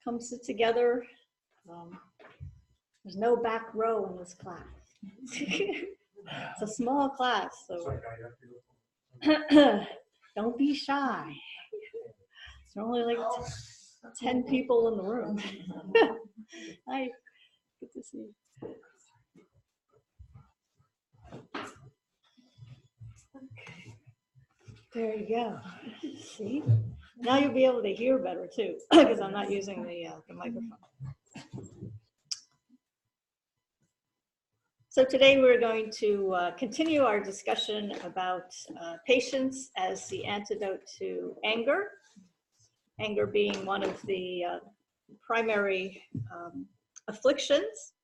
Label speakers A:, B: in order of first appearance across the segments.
A: come sit together. There's no back row in this class. It's a small class, so don't be shy. There's only like 10 people in the room. Hi, good to see you. Okay. There you go. See? Now you'll be able to hear better too, because I'm not using the microphone. So today we're going to continue our discussion about patience as the antidote to anger. Anger being one of the primary afflictions.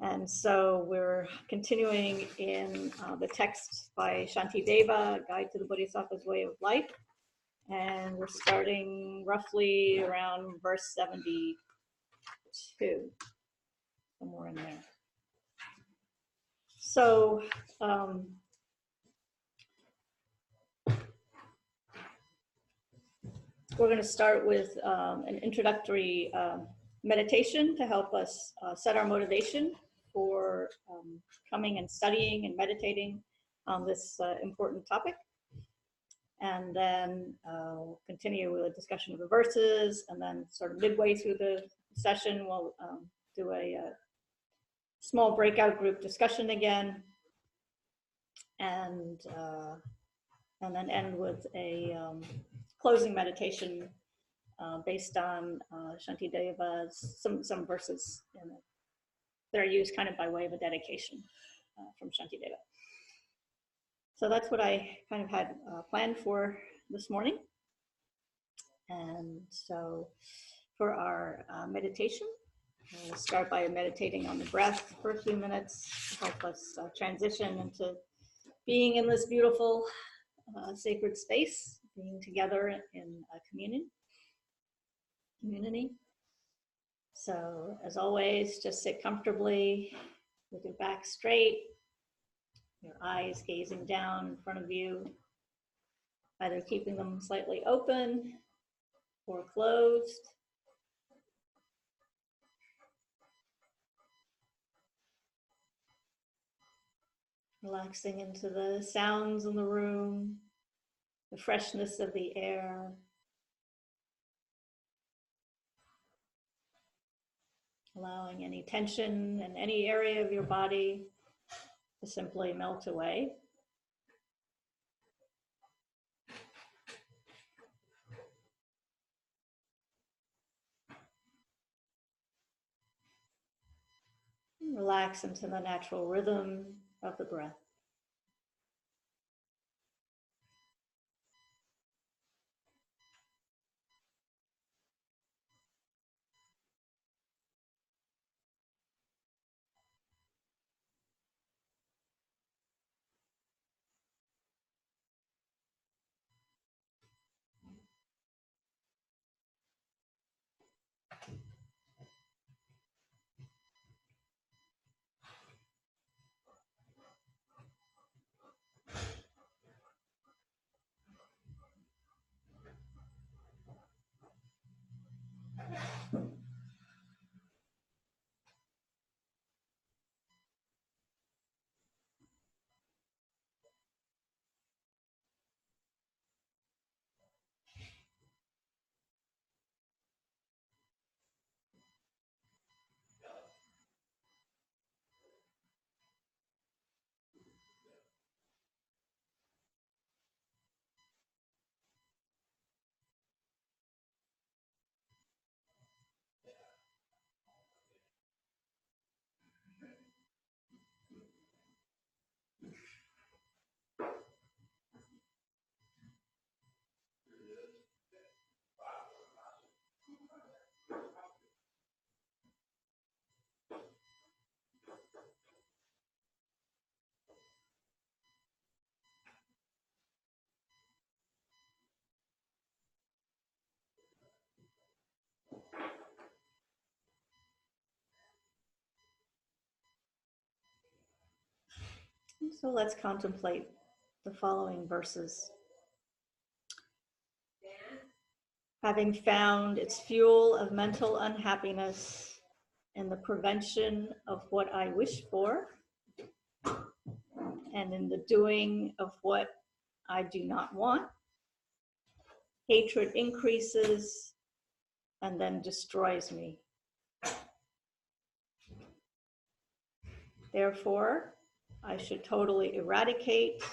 A: And so we're continuing in the text by Shantideva, Guide to the Bodhisattva's Way of Life. And we're starting roughly around verse 72, somewhere in there. So we're going to start with an introductory meditation to help us set our motivation for coming and studying and meditating on this important topic. And then we'll continue with a discussion of the verses, and then sort of midway through the session, we'll do a small breakout group discussion again, and then end with a closing meditation based on Shantideva's some verses that are used kind of by way of a dedication from Shantideva. So that's what I kind of had planned for this morning. And so for our meditation, we'll start by meditating on the breath for a few minutes to help us transition into being in this beautiful sacred space, being together in a community. So as always, just sit comfortably with your back straight, your eyes gazing down in front of you, either keeping them slightly open or closed. Relaxing into the sounds in the room, the freshness of the air. Allowing any tension in any area of your body to simply melt away. Relax into the natural rhythm of the breath. So let's contemplate the following verses. having found its fuel of mental unhappiness in the prevention of what I wish for and in the doing of what I do not want, hatred increases and then destroys me. Therefore, I should totally eradicate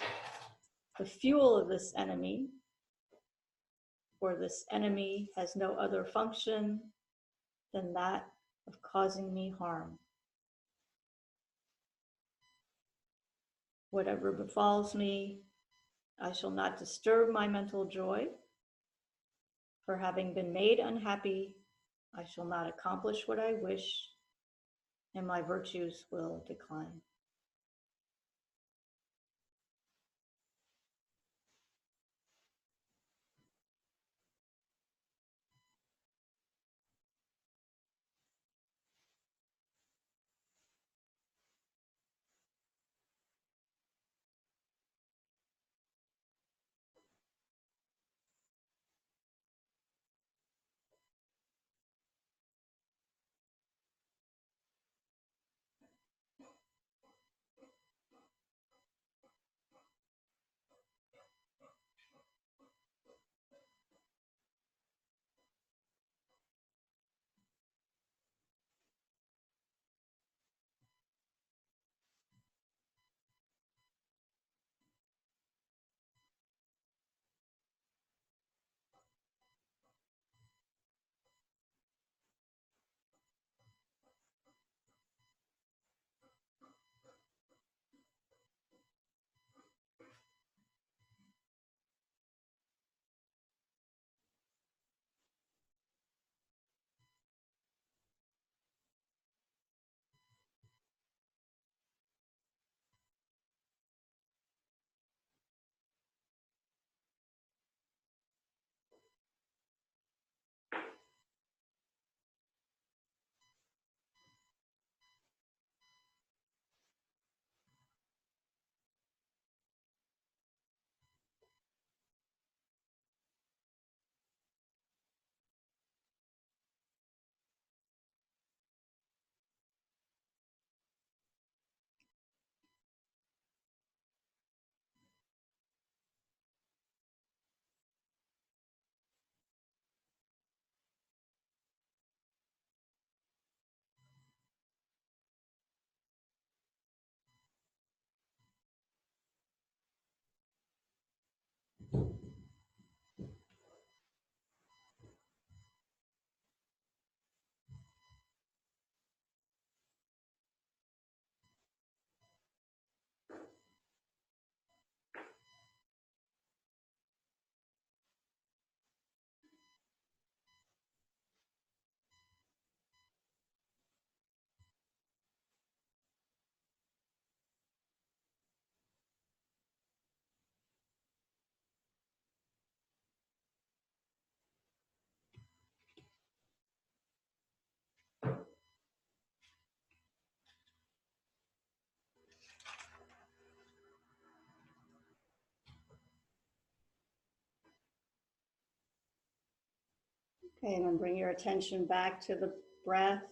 A: the fuel of this enemy, for this enemy has no other function than that of causing me harm. Whatever befalls me, I shall not disturb my mental joy. For having been made unhappy, I shall not accomplish what I wish, and my virtues will decline. Okay, and then bring your attention back to the breath.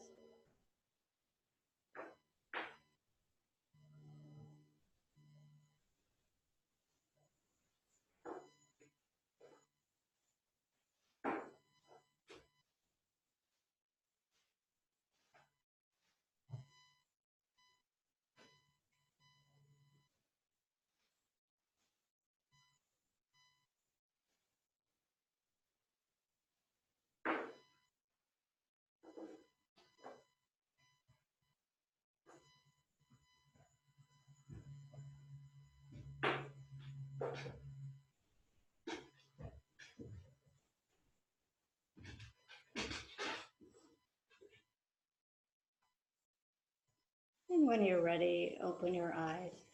A: And when you're ready, open your eyes.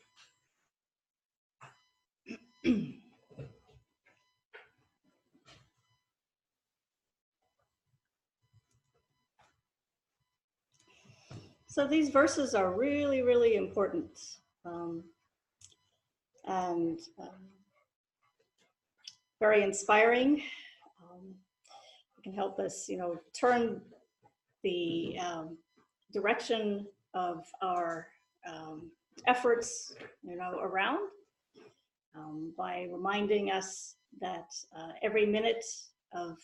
A: So these verses are really, really important. And very inspiring. can help us, turn the direction of our efforts, around by reminding us that every minute of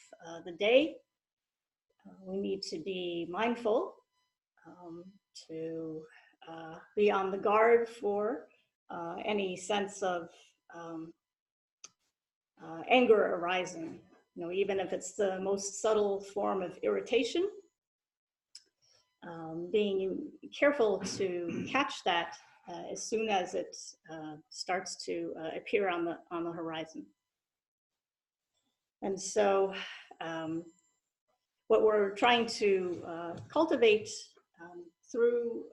A: the day, we need to be mindful, to be on the guard for any sense of anger arising, even if it's the most subtle form of irritation. Being careful to catch that as soon as it starts to appear on the horizon. And so what we're trying to cultivate through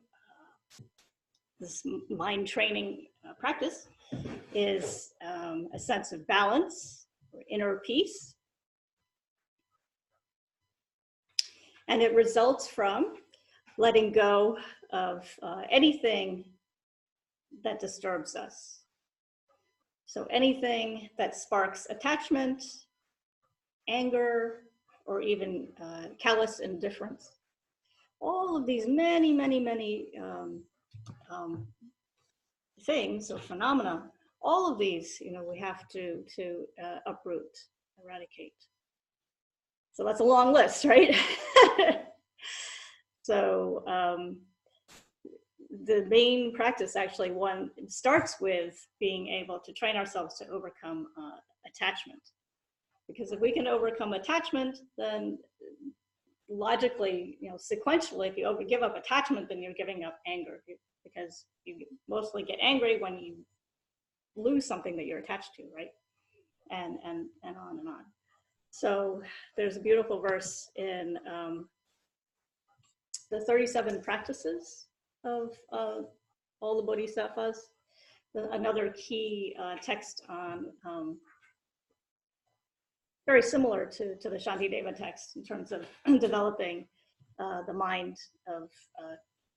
A: this mind training practice is a sense of balance, or inner peace. And it results from letting go of anything that disturbs us. So anything that sparks attachment, anger, or even callous indifference. All of these many things or phenomena, all of these, we have to uproot, eradicate. So that's a long list, right? So the main practice actually starts with being able to train ourselves to overcome attachment. Because if we can overcome attachment, then logically, sequentially, if you give up attachment, then you're giving up anger, because you mostly get angry when you lose something that you're attached to, right? And on and on. So there's a beautiful verse in the 37 practices of all the Bodhisattvas. Another key text on very similar to the Shantideva text in terms of developing the mind of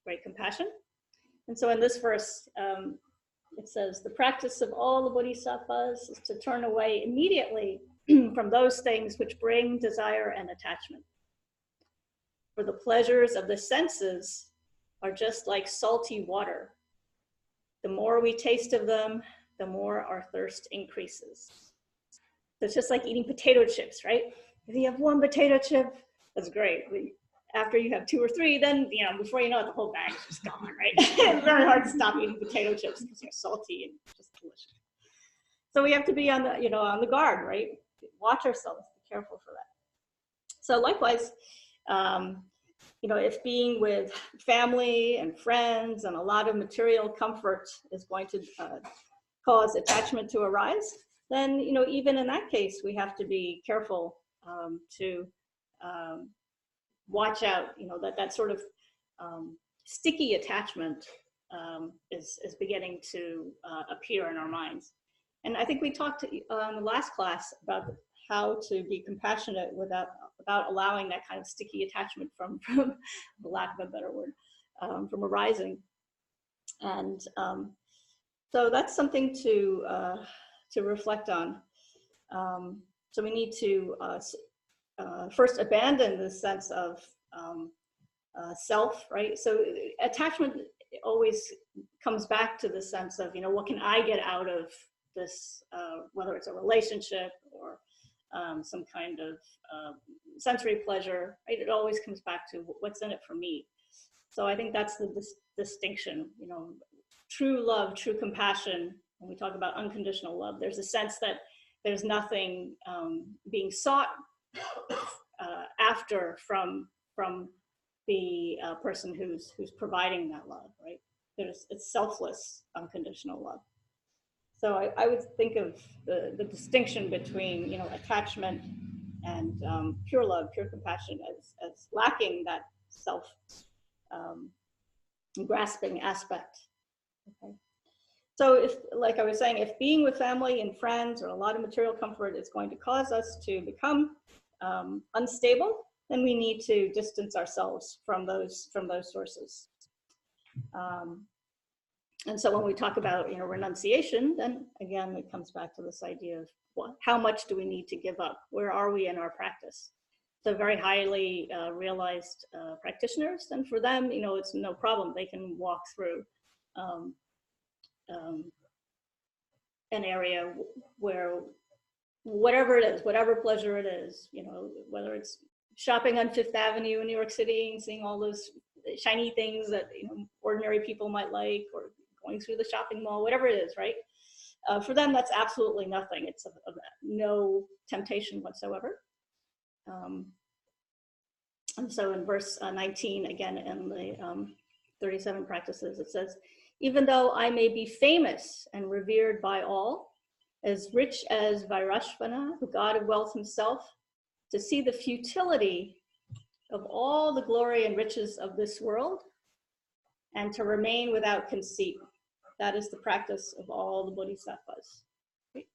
A: great compassion. And so in this verse, it says, the practice of all the Bodhisattvas is to turn away immediately from those things which bring desire and attachment. For the pleasures of the senses are just like salty water. The more we taste of them, the more our thirst increases. So it's just like eating potato chips, right? If you have one potato chip, that's great. After you have 2 or 3, then, before you know it, the whole bag is just gone, right? It's very hard to stop eating potato chips because they're salty and just delicious. So we have to be on the guard, right? Watch ourselves, be careful for that. So likewise, if being with family and friends and a lot of material comfort is going to cause attachment to arise, then, even in that case, we have to be careful to watch out, that sort of sticky attachment is beginning to appear in our minds. And I think we talked in the last class about how to be compassionate without allowing that kind of sticky attachment from the lack of a better word, from arising. And so that's something to reflect on. So we need to first abandon the sense of self, right? So attachment always comes back to the sense of, what can I get out of this, whether it's a relationship or some kind of sensory pleasure, right? It always comes back to what's in it for me. So I think that's the distinction, true love, true compassion. When we talk about unconditional love, there's a sense that there's nothing being sought after from the person who's providing that love, right? It's selfless, unconditional love. So I would think of the distinction between attachment and pure love, pure compassion as lacking that self grasping aspect. Okay. So if, like I was saying, if being with family and friends or a lot of material comfort is going to cause us to become unstable, then we need to distance ourselves from those sources. And so when we talk about renunciation, then again it comes back to this idea of how much do we need to give up? Where are we in our practice? so very highly realized practitioners, and for them, you know, it's no problem. They can walk through um, an area where whatever it is, whatever pleasure it is, you know, whether it's shopping on Fifth Avenue in New York City and seeing all those shiny things that, you know, ordinary people might like, or going through the shopping mall, whatever it is, right? For them, that's absolutely nothing. It's no temptation whatsoever. And so in verse 19, again, in the 37 practices, it says, even though I may be famous and revered by all, as rich as Vairashvana, the god of wealth himself, to see the futility of all the glory and riches of this world, and to remain without conceit. That is the practice of all the bodhisattvas. Right?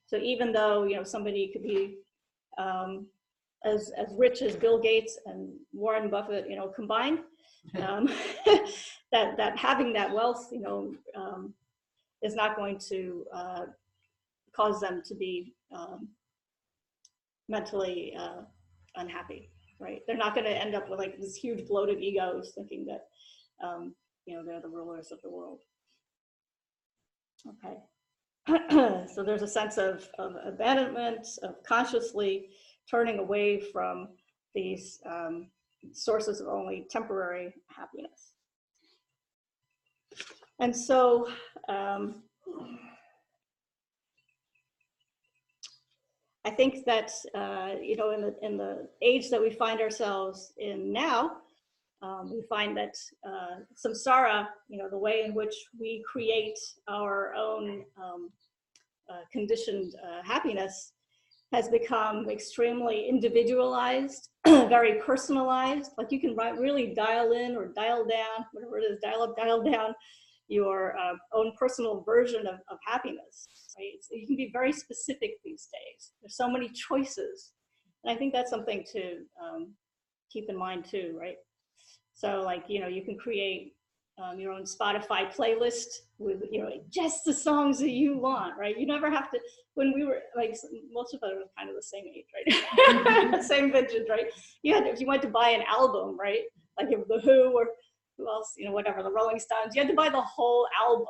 A: So even though, you know, somebody could be as rich as Bill Gates and Warren Buffett, you know, combined, that having that wealth, you know, is not going to cause them to be mentally unhappy, right? They're not going to end up with like this huge bloated egos thinking that, you know, they're the rulers of the world. Okay. So there's a sense of abandonment, of consciously turning away from these sources of only temporary happiness. And so I think that, you know, in the age that we find ourselves in now, we find that samsara, you know, the way in which we create our own conditioned happiness, has become extremely individualized, very personalized. Like you can really dial in or dial down, whatever it is, dial up, dial down your own personal version of happiness, right? So you can be very specific these days. There's so many choices. And I think that's something to keep in mind too, right? So like, you know, you can create your own Spotify playlist with, you know, just the songs that you want, right? You never have to, when we were like, most of us are kind of the same age, right? Same vintage, right? You had, if you went to buy an album, right? Like if The Who or who else, you know, whatever, the Rolling Stones, you had to buy the whole album,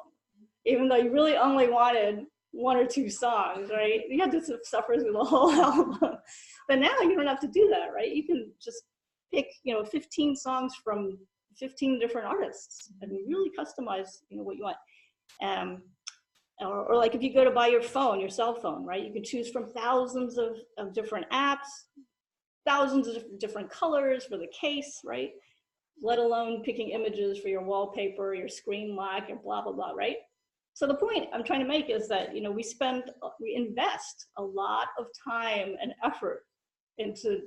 A: even though you really only wanted one or two songs, right? You had to suffer through the whole album. But now you don't have to do that, right? You can just pick, you know, 15 songs from 15 different artists and really customize, you know, what you want. Or like if you go to buy your phone, your cell phone, right? You can choose from thousands of different apps, thousands of different colors for the case, right? Let alone picking images for your wallpaper, your screen lock, and blah, blah, blah, right? So the point I'm trying to make is that, you know, we invest a lot of time and effort into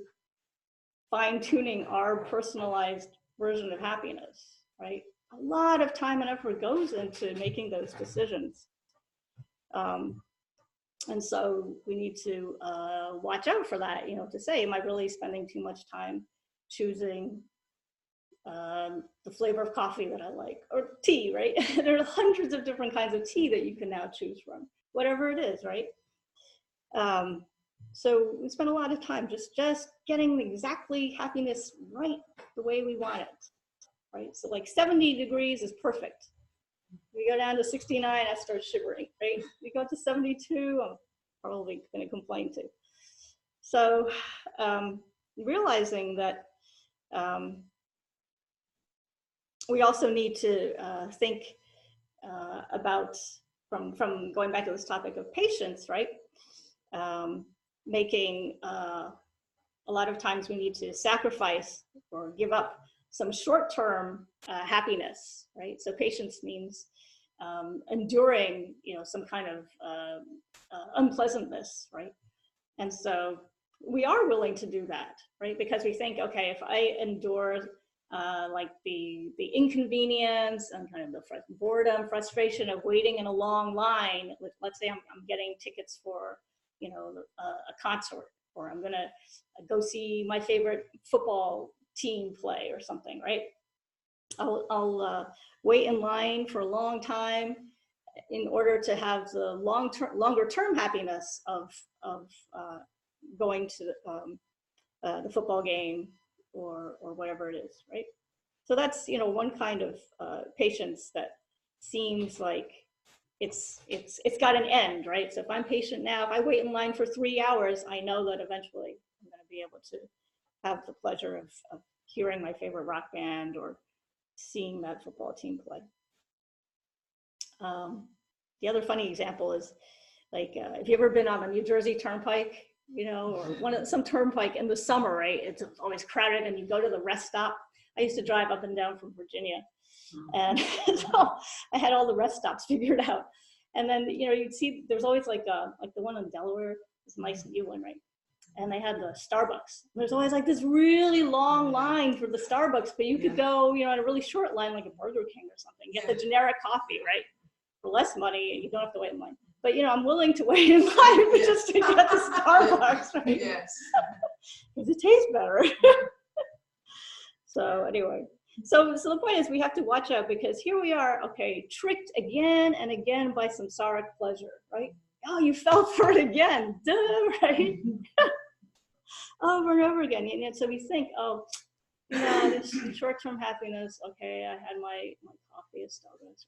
A: fine-tuning our personalized version of happiness, right? A lot of time and effort goes into making those decisions. And so we need to watch out for that, you know, to say, am I really spending too much time choosing the flavor of coffee that I like, or tea, right? There are hundreds of different kinds of tea that you can now choose from, whatever it is, right? So we spend a lot of time just getting exactly happiness right the way we want it, right? So like 70 degrees is perfect. We go down to 69, I start shivering, right? We go to 72, I'm probably going to complain too. So realizing that we also need to think about, from going back to this topic of patience, right? Making a lot of times we need to sacrifice or give up some short-term happiness, right? So patience means enduring, you know, some kind of unpleasantness, right? And so we are willing to do that, right? Because we think, okay, if I endure like the inconvenience and kind of the boredom, frustration of waiting in a long line, let's say I'm getting tickets for, you know, a concert, or I'm gonna go see my favorite football team play or something, right? I'll wait in line for a long time in order to have the longer term happiness of going to the football game or whatever it is, right? So that's, one kind of patience that seems like it's got an end, right? So if I'm patient now, if I wait in line for 3 hours, I know that eventually I'm going to be able to have the pleasure of hearing my favorite rock band or seeing that football team play. The other funny example is, like, have you ever been on a New Jersey Turnpike, or some turnpike in the summer, right? It's always crowded and you go to the rest stop. I used to drive up and down from Virginia, and so I had all the rest stops figured out. And then, you'd see there's always like the one in Delaware, this nice new one, right? And they had the Starbucks. There's always like this really long line for the Starbucks, but you could go, on a really short line, like a Burger King or something, get the generic coffee, right? For less money, you don't have to wait in line. But, I'm willing to wait in line just to get the Starbucks, right?
B: Yes.
A: Because it tastes better. So anyway, so the point is we have to watch out, because here we are, okay, tricked again and again by samsaric pleasure, right? Oh, you fell for it again, duh, right? Over and over again. And so we think, oh, this short-term happiness, okay, I had my coffee at Starbucks.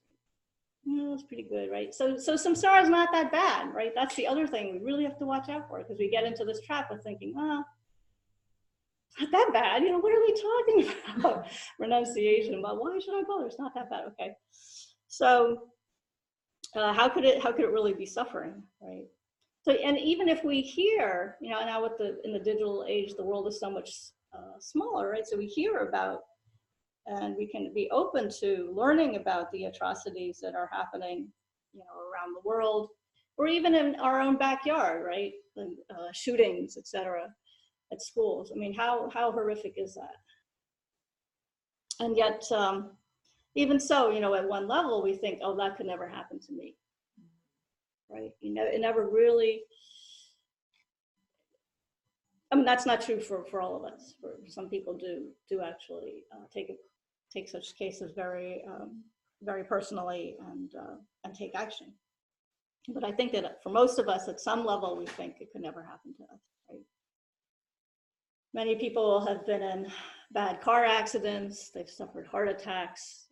A: It's pretty good, right? So samsara is not that bad, right? That's the other thing we really have to watch out for, because we get into this trap of thinking, it's not that bad. What are they talking about? Renunciation. Well, why should I bother? It's not that bad. Okay. So how could it really be suffering, right? So, and even if we hear, now in the digital age, the world is so much smaller, right? So we hear about, and we can be open to learning about the atrocities that are happening, around the world, or even in our own backyard, right? The shootings, etc., at schools. I mean, how horrific is that? And yet, even so, at one level, we think, oh, that could never happen to me, right? It never really. I mean, that's not true for all of us. For some people do actually take such cases very very personally and take action. But I think that for most of us, at some level, we think it could never happen to us, right? Many people have been in bad car accidents. They've suffered heart attacks,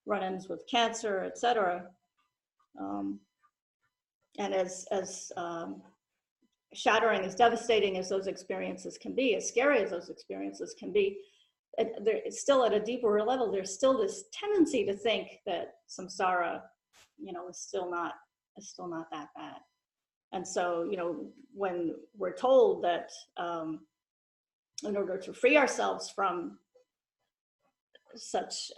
A: run-ins with cancer, etc. And as shattering, as devastating as those experiences can be, as scary as those experiences can be, it's still at a deeper level. There's still this tendency to think that samsara, is still not that bad. And so, when we're told that in order to free ourselves from such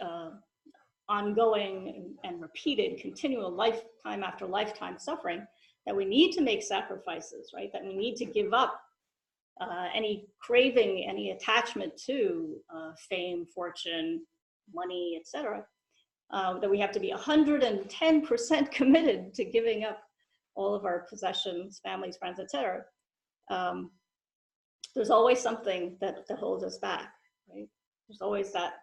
A: ongoing and repeated, continual lifetime after lifetime suffering, that we need to make sacrifices, right? That we need to give up any craving, any attachment to fame, fortune, money, etc. That we have to be 110% committed to giving up all of our possessions, families, friends, etc. There's always something that holds us back, right? There's always that,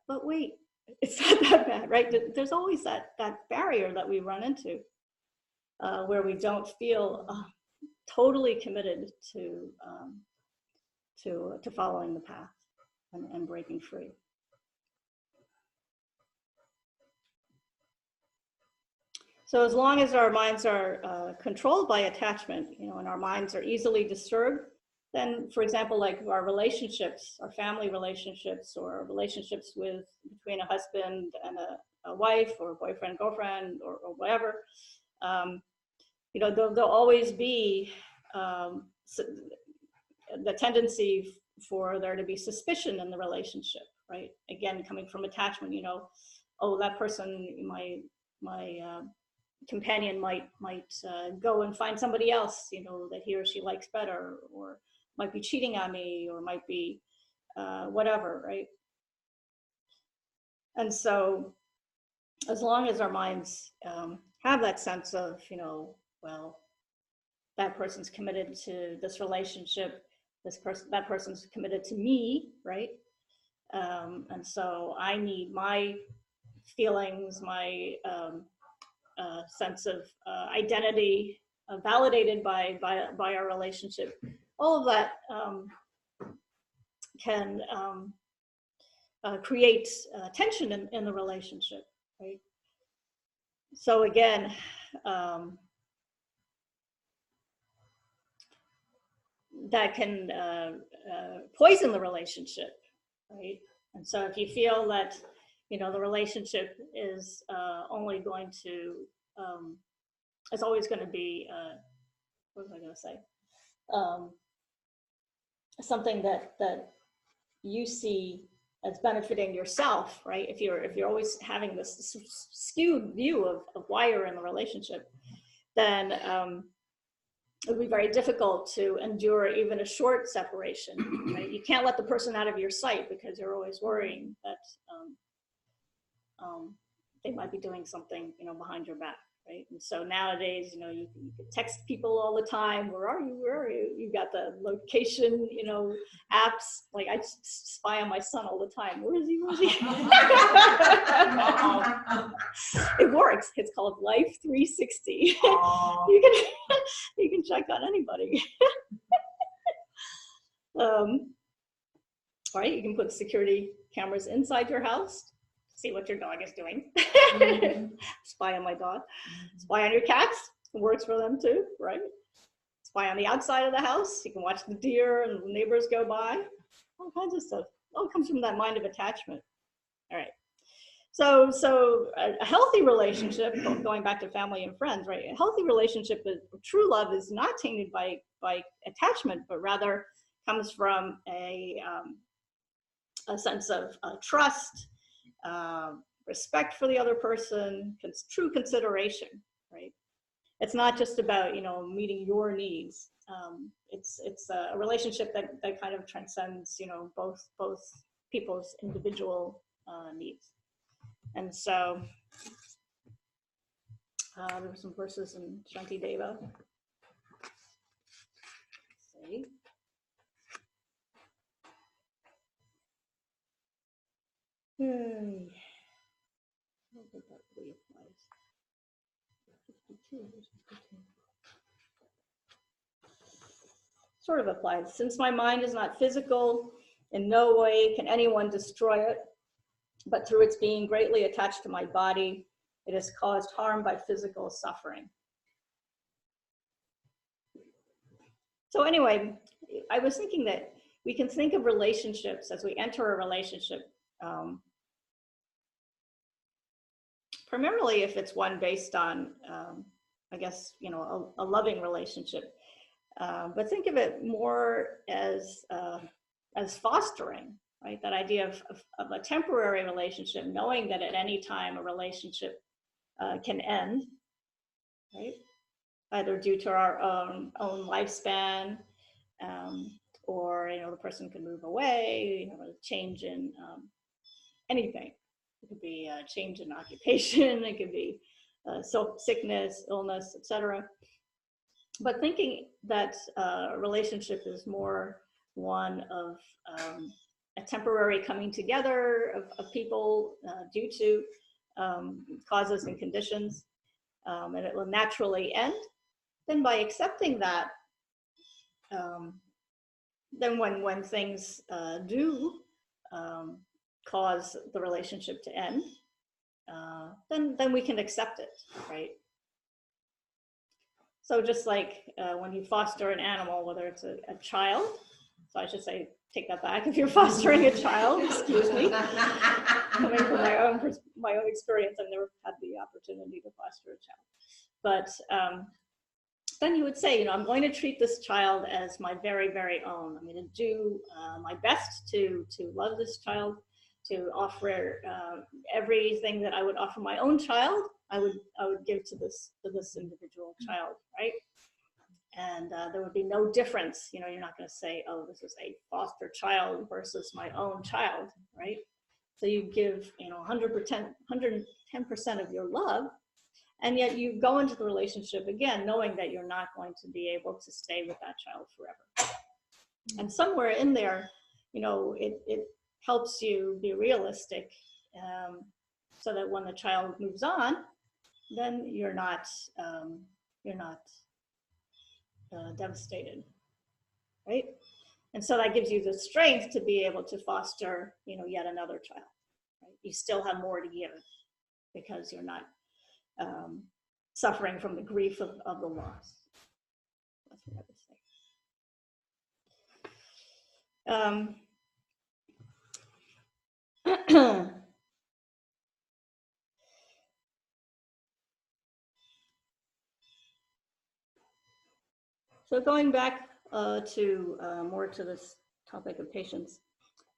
A: but wait, it's not that bad, right? There's always that barrier that we run into where we don't feel totally committed to following the path and breaking free. So as long as our minds are controlled by attachment, and our minds are easily disturbed, then, for example, like our relationships, our family relationships, or relationships between a husband and a wife, or boyfriend, girlfriend, or whatever, there'll always be the tendency for there to be suspicion in the relationship, right? Again, coming from attachment, oh, that person, my companion might go and find somebody else, that he or she likes better, or might be cheating on me, or might be whatever, right? And so as long as our minds have that sense of, well, that person's committed to this relationship, that person's committed to me, right? And so I need my feelings, my sense of identity validated by our relationship. All of that can create tension in the relationship, right? So again, that can poison the relationship, right? And so if you feel that, you know, the relationship is only going to, it's always going to be, what was I going to say? Something that you see as benefiting yourself, right? If you're always having this skewed view of why you're in the relationship, then it would be very difficult to endure even a short separation, right? You can't let the person out of your sight because you're always worrying that they might be doing something, you know, behind your back, right? And so nowadays, you know, you can text people all the time. Where are you? Where are you? You've got the location, you know, apps. Like I spy on my son all the time. Where is he? Where is he? It works. It's called Life 360. You can check on anybody. Right? You can put security cameras inside your house. See what your dog is doing. Spy on my dog. Spy on your cats. It works for them too, right? Spy on the outside of the house. You can watch the deer and the neighbors go by. All kinds of stuff. All comes from that mind of attachment. All right. So a healthy relationship, going back to family and friends, right? A healthy relationship with true love is not tainted by attachment, but rather comes from a sense of trust, respect for the other person, true consideration, right? It's not just about, you know, meeting your needs. It's a relationship that kind of transcends, you know, both people's individual needs. And so there were some verses in Shantideva. Let's see. I don't think that really applies. 52. Sort of applies. Since my mind is not physical, in no way can anyone destroy it, but through its being greatly attached to my body, it has caused harm by physical suffering. So anyway, I was thinking that we can think of relationships as we enter a relationship, primarily if it's one based on, I guess, you know, a loving relationship. But think of it more as fostering, right? That idea of a temporary relationship, knowing that at any time a relationship can end, right? Either due to our own lifespan, or, you know, the person can move away, you know, a change in anything. It could be a change in occupation, it could be sickness, illness, etc. But thinking that a relationship is more one of a temporary coming together of people due to causes and conditions, and it will naturally end, then by accepting that, then when things do cause the relationship to end, then we can accept it, right? So just like when you foster an animal, whether it's a child, so I should say, take that back, if you're fostering a child, excuse me. Coming from my own experience, I've never had the opportunity to foster a child. But then you would say, you know, I'm going to treat this child as my very, very own. I'm going to do my best to love this child, to offer everything that I would offer my own child, I would give to this individual child, right? And there would be no difference. You know, you're not going to say, oh, this is a foster child versus my own child, right? So you give, you know, 100%, 110% of your love, and yet you go into the relationship again, knowing that you're not going to be able to stay with that child forever. And somewhere in there, you know, it helps you be realistic, so that when the child moves on, then you're not devastated, right? And so that gives you the strength to be able to foster, yet another child. Right? You still have more to give because you're not suffering from the grief of the loss. That's what I would say. So going back to more to this topic of patience.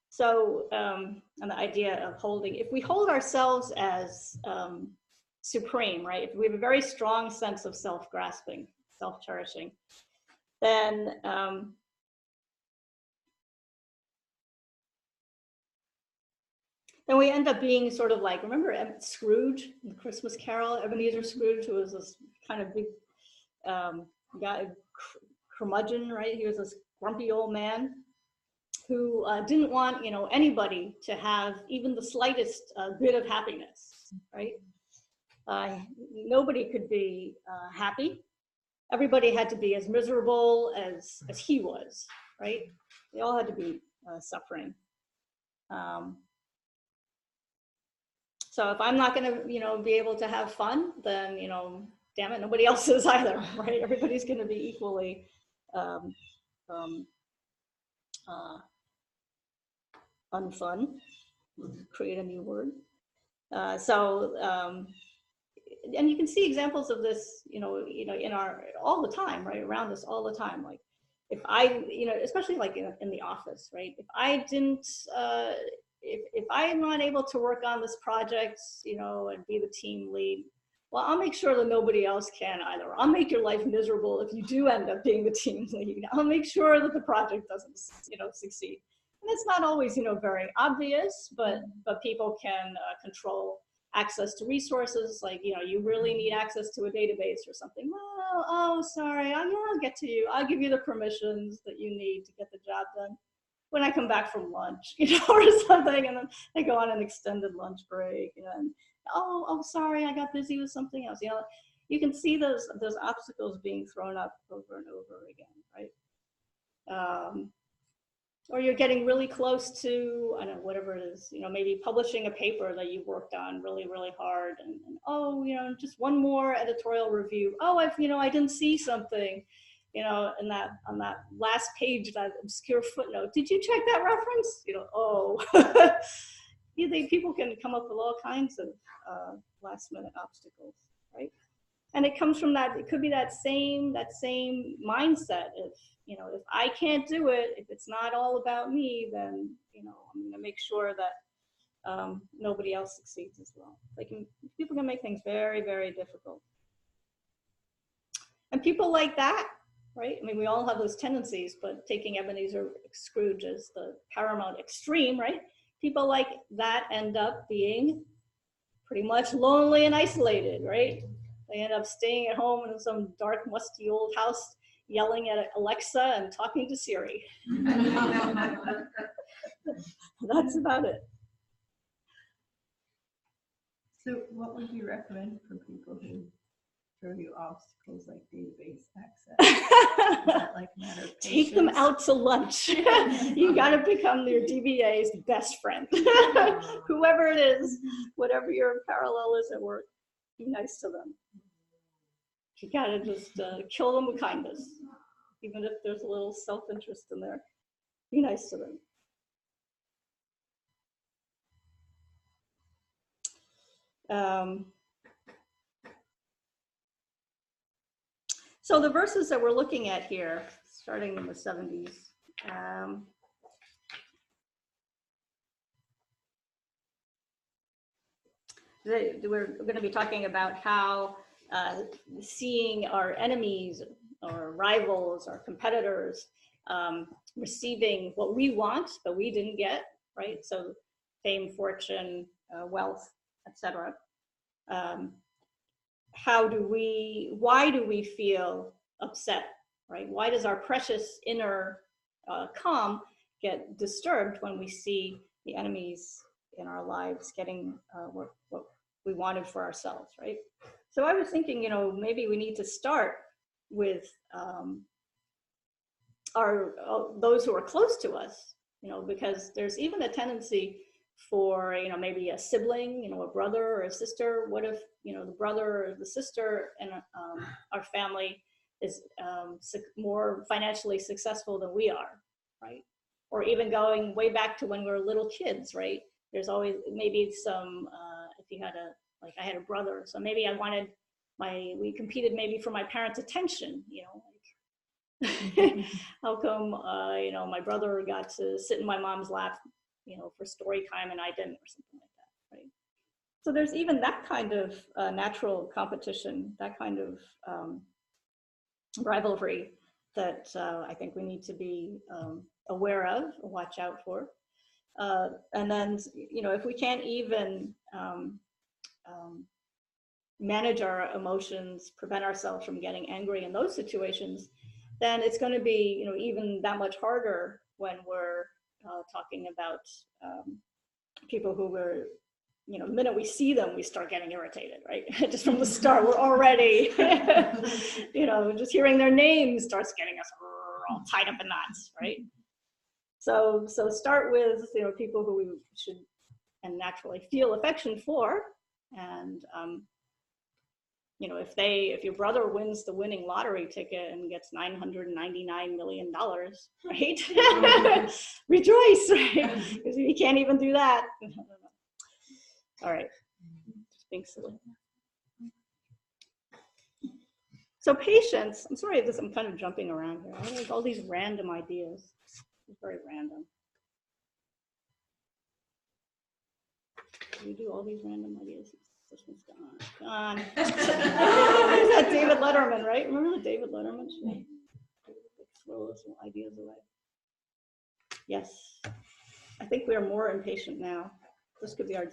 A: So and the idea of holding, if we hold ourselves as supreme, right? If we have a very strong sense of self-grasping, self-cherishing, then we end up being sort of like, remember Scrooge, the Christmas Carol, Ebenezer Scrooge, who was this kind of big guy, curmudgeon, right? He was this grumpy old man who didn't want, anybody to have even the slightest bit of happiness, right? Nobody could be happy. Everybody had to be as miserable as he was, right? They all had to be suffering. So if I'm not going to, be able to have fun, then, damn it, nobody else is either, right? Everybody's going to be equally unfun. Create a new word. And you can see examples of this, in our all the time, right? Around us all the time. Like if I, especially like in the office, right? If I didn't, if I am not able to work on this project, and be the team lead, well, I'll make sure that nobody else can either. I'll make your life miserable if you do end up being the team lead. I'll make sure that the project doesn't, succeed. And it's not always, very obvious, but people can control access to resources. Like, you really need access to a database or something. Well, oh, sorry, I'll get to you. I'll give you the permissions that you need to get the job done when I come back from lunch, or something. And then they go on an extended lunch break. And oh, sorry, I got busy with something else. You can see those obstacles being thrown up over and over again, right? Or you're getting really close to, I don't know, whatever it is, maybe publishing a paper that you've worked on really, really hard, and just one more editorial review. Oh, I didn't see something, on that last page, that obscure footnote. Did you check that reference? People can come up with all kinds of last minute obstacles, right? And it comes from that. It could be that same mindset. If I can't do it, if it's not all about me, then I'm going to make sure that nobody else succeeds as well. People can make things very, very difficult. And people like that, right? I mean, we all have those tendencies, but taking Ebenezer Scrooge as the paramount extreme, right? People like that end up being pretty much lonely and isolated, right? They end up staying at home in some dark, musty old house, yelling at Alexa and talking to Siri. That's about it.
B: So what would you recommend for people who throw you obstacles like database access? Is that like a matter of patience?
A: Take them out to lunch. You got to become your DBA's best friend. Whoever it is, whatever your parallel is at work, be nice to them. You got to just kill them with kindness, even if there's a little self-interest in there. Be nice to them. So the verses that we're looking at here, starting in the 70s, we're going to be talking about how seeing our enemies or rivals or competitors receiving what we want but we didn't get, right? So fame, fortune, wealth, etc. Why do we feel upset, right? Why does our precious inner calm get disturbed when we see the enemies in our lives getting what we wanted for ourselves, right? So I was thinking, maybe we need to start with are those who are close to us, because there's even a tendency for, maybe a sibling, a brother or a sister. What if, the brother or the sister in our family is more financially successful than we are, right? Or even going way back to when we were little kids, right? There's always maybe some, if you had I had a brother, so maybe we competed maybe for my parents' attention, how come, my brother got to sit in my mom's lap, for story time and I didn't, or something like that, right? So there's even that kind of natural competition, that kind of rivalry that I think we need to be aware of, watch out for. And then, if we can't even manage our emotions, prevent ourselves from getting angry in those situations, then it's going to be, even that much harder when we're talking about people who were, the minute we see them, we start getting irritated, right? Just from the start, we're already, just hearing their names starts getting us all tied up in knots, right? So start with, people who we should and naturally feel affection for, and if your brother wins the winning lottery ticket and gets $999 million, right? Rejoice, right? Because he can't even do that. All right, just being silly. So patience, I'm sorry if I'm kind of jumping around here. I have all these random ideas. It's very random. We do all these random ideas. This one's gone. There's that David Letterman, right? Remember the David Letterman show? Throw those ideas away. Yes, I think we are more impatient now. This could be our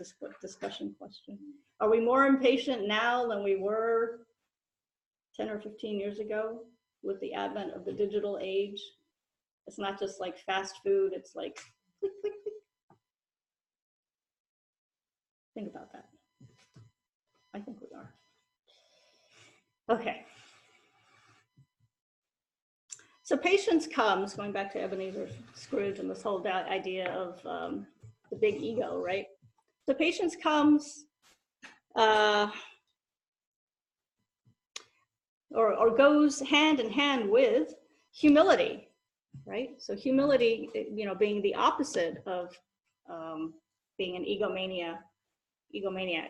A: discussion question. Are we more impatient now than we were 10 or 15 years ago with the advent of the digital age? It's not just like fast food, it's like click, click, click. Think about that. I think we are. Okay. So patience comes, going back to Ebenezer Scrooge and this whole idea of the big ego, right? So patience comes or goes hand in hand with humility, right? So humility, being the opposite of being an egomaniac,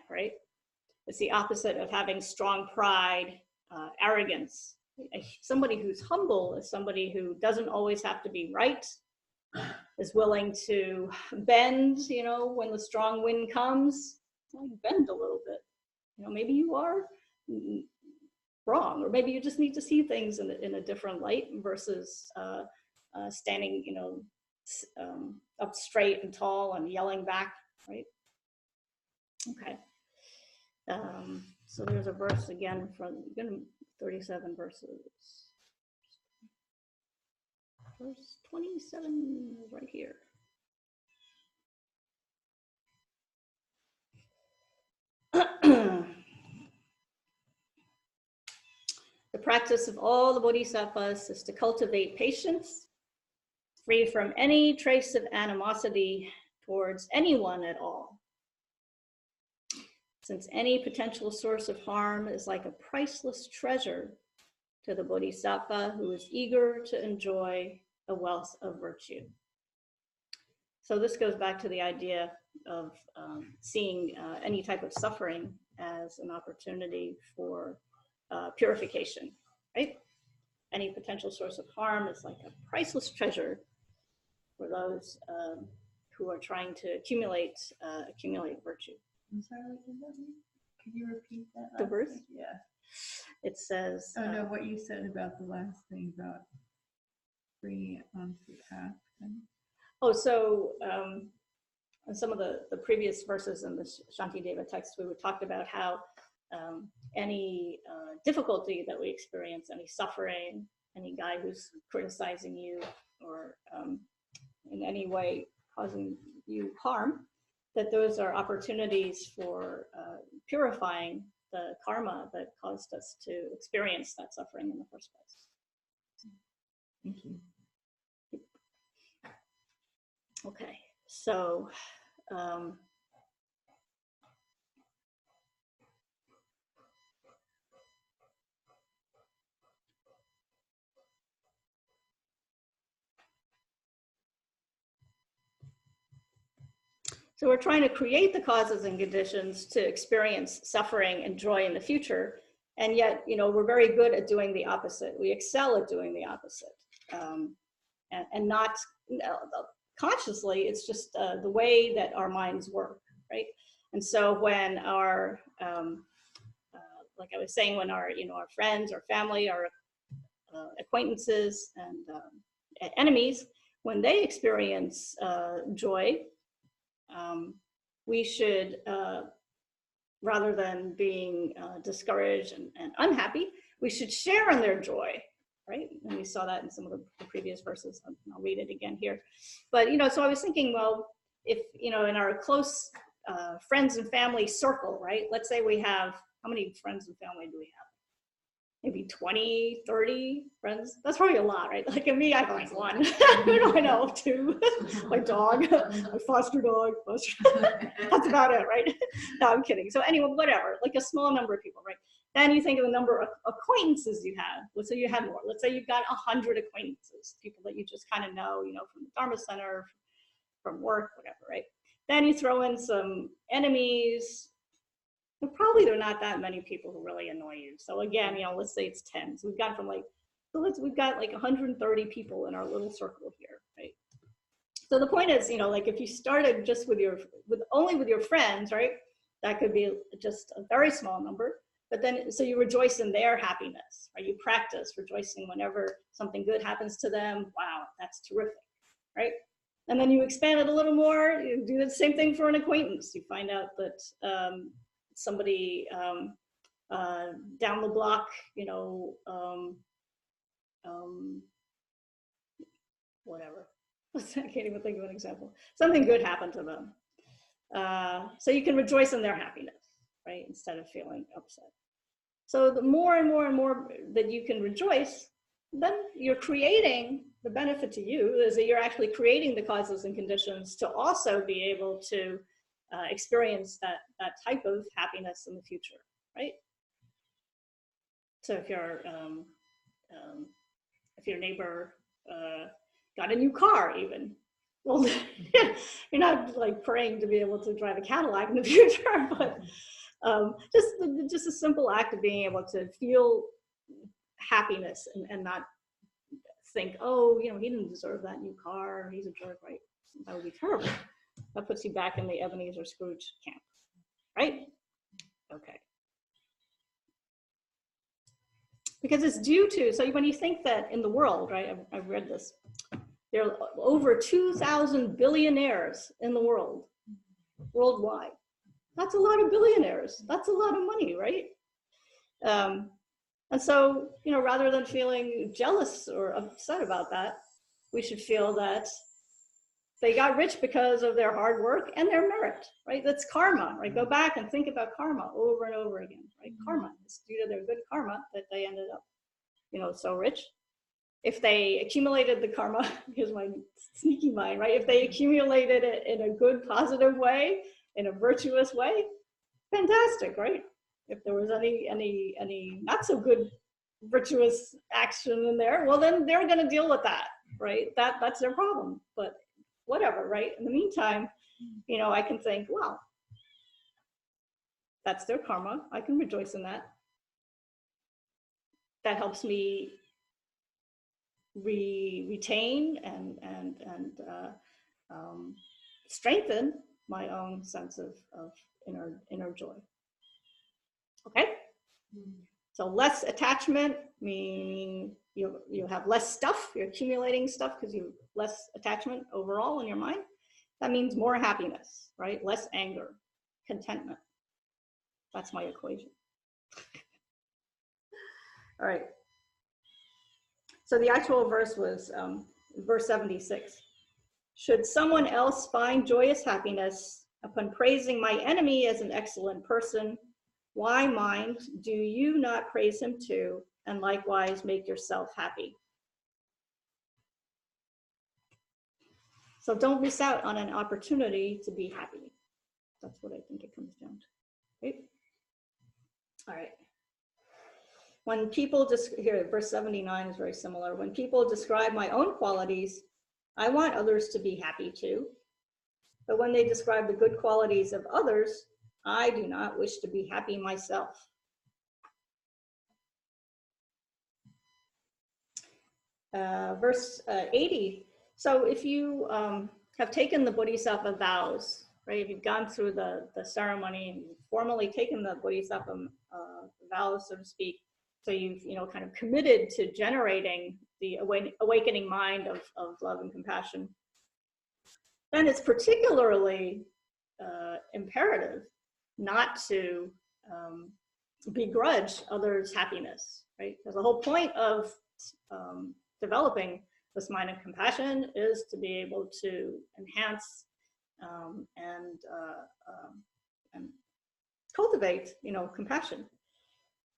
A: right? It's the opposite of having strong pride, arrogance. Somebody who's humble is somebody who doesn't always have to be right, is willing to bend, when the strong wind comes, bend a little bit. Maybe you are wrong, or maybe you just need to see things in a different light versus standing, up straight and tall and yelling back, right? Okay. So there's a verse again from 37 verses. Verse 27 is right here. The practice of all the Bodhisattvas is to cultivate patience, free from any trace of animosity towards anyone at all. Since any potential source of harm is like a priceless treasure to the Bodhisattva who is eager to enjoy a wealth of virtue. So this goes back to the idea of seeing any type of suffering as an opportunity for purification, right? Any potential source of harm is like a priceless treasure for those who are trying to accumulate virtue.
B: I'm sorry, what does that mean? Could you repeat that?
A: The verse?
B: Thing? Yeah.
A: It says.
B: Oh no, what you said about the last thing about bringing it onto the path.
A: So in some of the previous verses in the Shantideva text, we talked about how any difficulty that we experience, any suffering, any guy who's criticizing you or in any way causing you harm, that those are opportunities for purifying the karma that caused us to experience that suffering in the first place.
B: Thank you.
A: Okay, so so we're trying to create the causes and conditions to experience suffering and joy in the future. And yet, we're very good at doing the opposite. We excel at doing the opposite. And not consciously, it's just the way that our minds work, right? And so when our, like I was saying, when our friends, our family, our acquaintances and enemies, when they experience joy, we should, rather than being discouraged and unhappy, we should share in their joy, right? And we saw that in some of the previous verses. I'll read it again here. But, so I was thinking, well, if, in our close friends and family circle, right? Let's say we have, how many friends and family do we have? Maybe 20, 30 friends. That's probably a lot, right? Like in me, I have like one. Who do I know? Two. My dog, my foster dog. That's about it, right? No, I'm kidding. So anyway, whatever, like a small number of people, right? Then you think of the number of acquaintances you have. Let's say you had more. Let's say you've got 100 acquaintances, people that you just kind of know, from the Dharma Center, from work, whatever, right? Then you throw in some enemies. And probably there are not that many people who really annoy you. So again, let's say it's 10. So we've got we've got like 130 people in our little circle here, right? So the point is, like if you started just only with your friends, right? That could be just a very small number. But then, so you rejoice in their happiness, right? You practice rejoicing whenever something good happens to them. Wow, that's terrific, right? And then you expand it a little more. You do the same thing for an acquaintance. You find out that somebody down the block, whatever. I can't even think of an example. Something good happened to them. So you can rejoice in their happiness, right? Instead of feeling upset. So the more and more and more that you can rejoice, then you're creating the benefit to you is that you're actually creating the causes and conditions to also be able to experience that type of happiness in the future, right? So if your neighbor got a new car, even, well, you're not like praying to be able to drive a Cadillac in the future, but just a simple act of being able to feel happiness and not think, oh, he didn't deserve that new car, he's a jerk, right? That would be terrible. That puts you back in the Ebenezer Scrooge camp, right? Okay. Because it's due to, so when you think that in the world, right, I've read this, there are over 2,000 billionaires in the world, worldwide. That's a lot of billionaires. That's a lot of money, right? And so, rather than feeling jealous or upset about that, we should feel that they got rich because of their hard work and their merit, right? That's karma, right? Go back and think about karma over and over again, right? Karma, it's due to their good karma that they ended up, so rich. If they accumulated the karma, here's my sneaky mind, right? If they accumulated it in a good, positive way, in a virtuous way, fantastic, right? If there was any not so good virtuous action in there, well, then they're going to deal with that, right? That's their problem. But whatever, right? In the meantime, I can think, well, that's their karma. I can rejoice in that. That helps me retain and strengthen my own sense of inner joy. Okay? So less attachment, meaning you have less stuff, you're accumulating stuff because you have less attachment overall in your mind. That means more happiness, right? Less anger, contentment. That's my equation. All right. So the actual verse was verse 76. Should someone else find joyous happiness upon praising my enemy as an excellent person, why, mind, do you not praise him too, and likewise make yourself happy? So don't miss out on an opportunity to be happy. That's what I think it comes down to. Right? All right. When people here, verse 79 is very similar. When people describe my own qualities, I want others to be happy too. But when they describe the good qualities of others, I do not wish to be happy myself. Verse 80. So if you have taken the Bodhisattva vows, right? If you've gone through the ceremony and formally taken the Bodhisattva vows, so to speak, so you've kind of committed to generating the awakening mind of love and compassion, then it's particularly imperative not to begrudge others' happiness, right? Because the whole point of developing this mind of compassion is to be able to enhance and cultivate, compassion.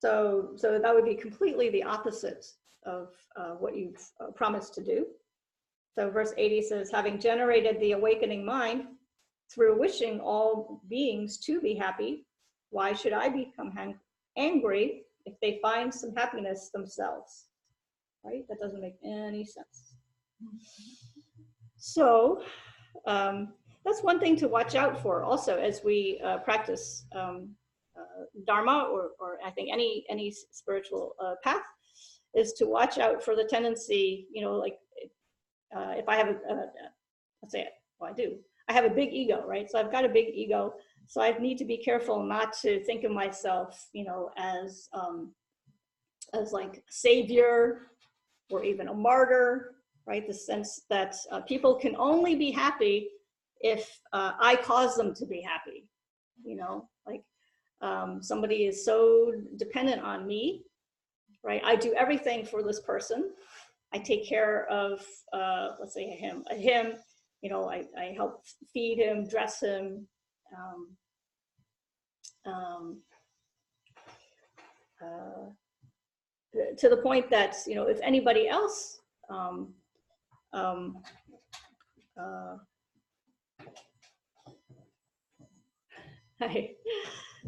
A: So that would be completely the opposite of what you've promised to do. So verse 80 says, having generated the awakening mind through wishing all beings to be happy, why should I become angry if they find some happiness themselves? Right? That doesn't make any sense. So that's one thing to watch out for also as we practice Dharma or I think any spiritual path, is to watch out for the tendency, like if I have let's say, well, I do. I have a big ego, right? So I've got a big ego. So I need to be careful not to think of myself, as like savior or even a martyr, right? The sense that people can only be happy if I cause them to be happy, like somebody is so dependent on me, right? I do everything for this person. I take care of, let's say him, I help feed him, dress him, to the point that, if anybody else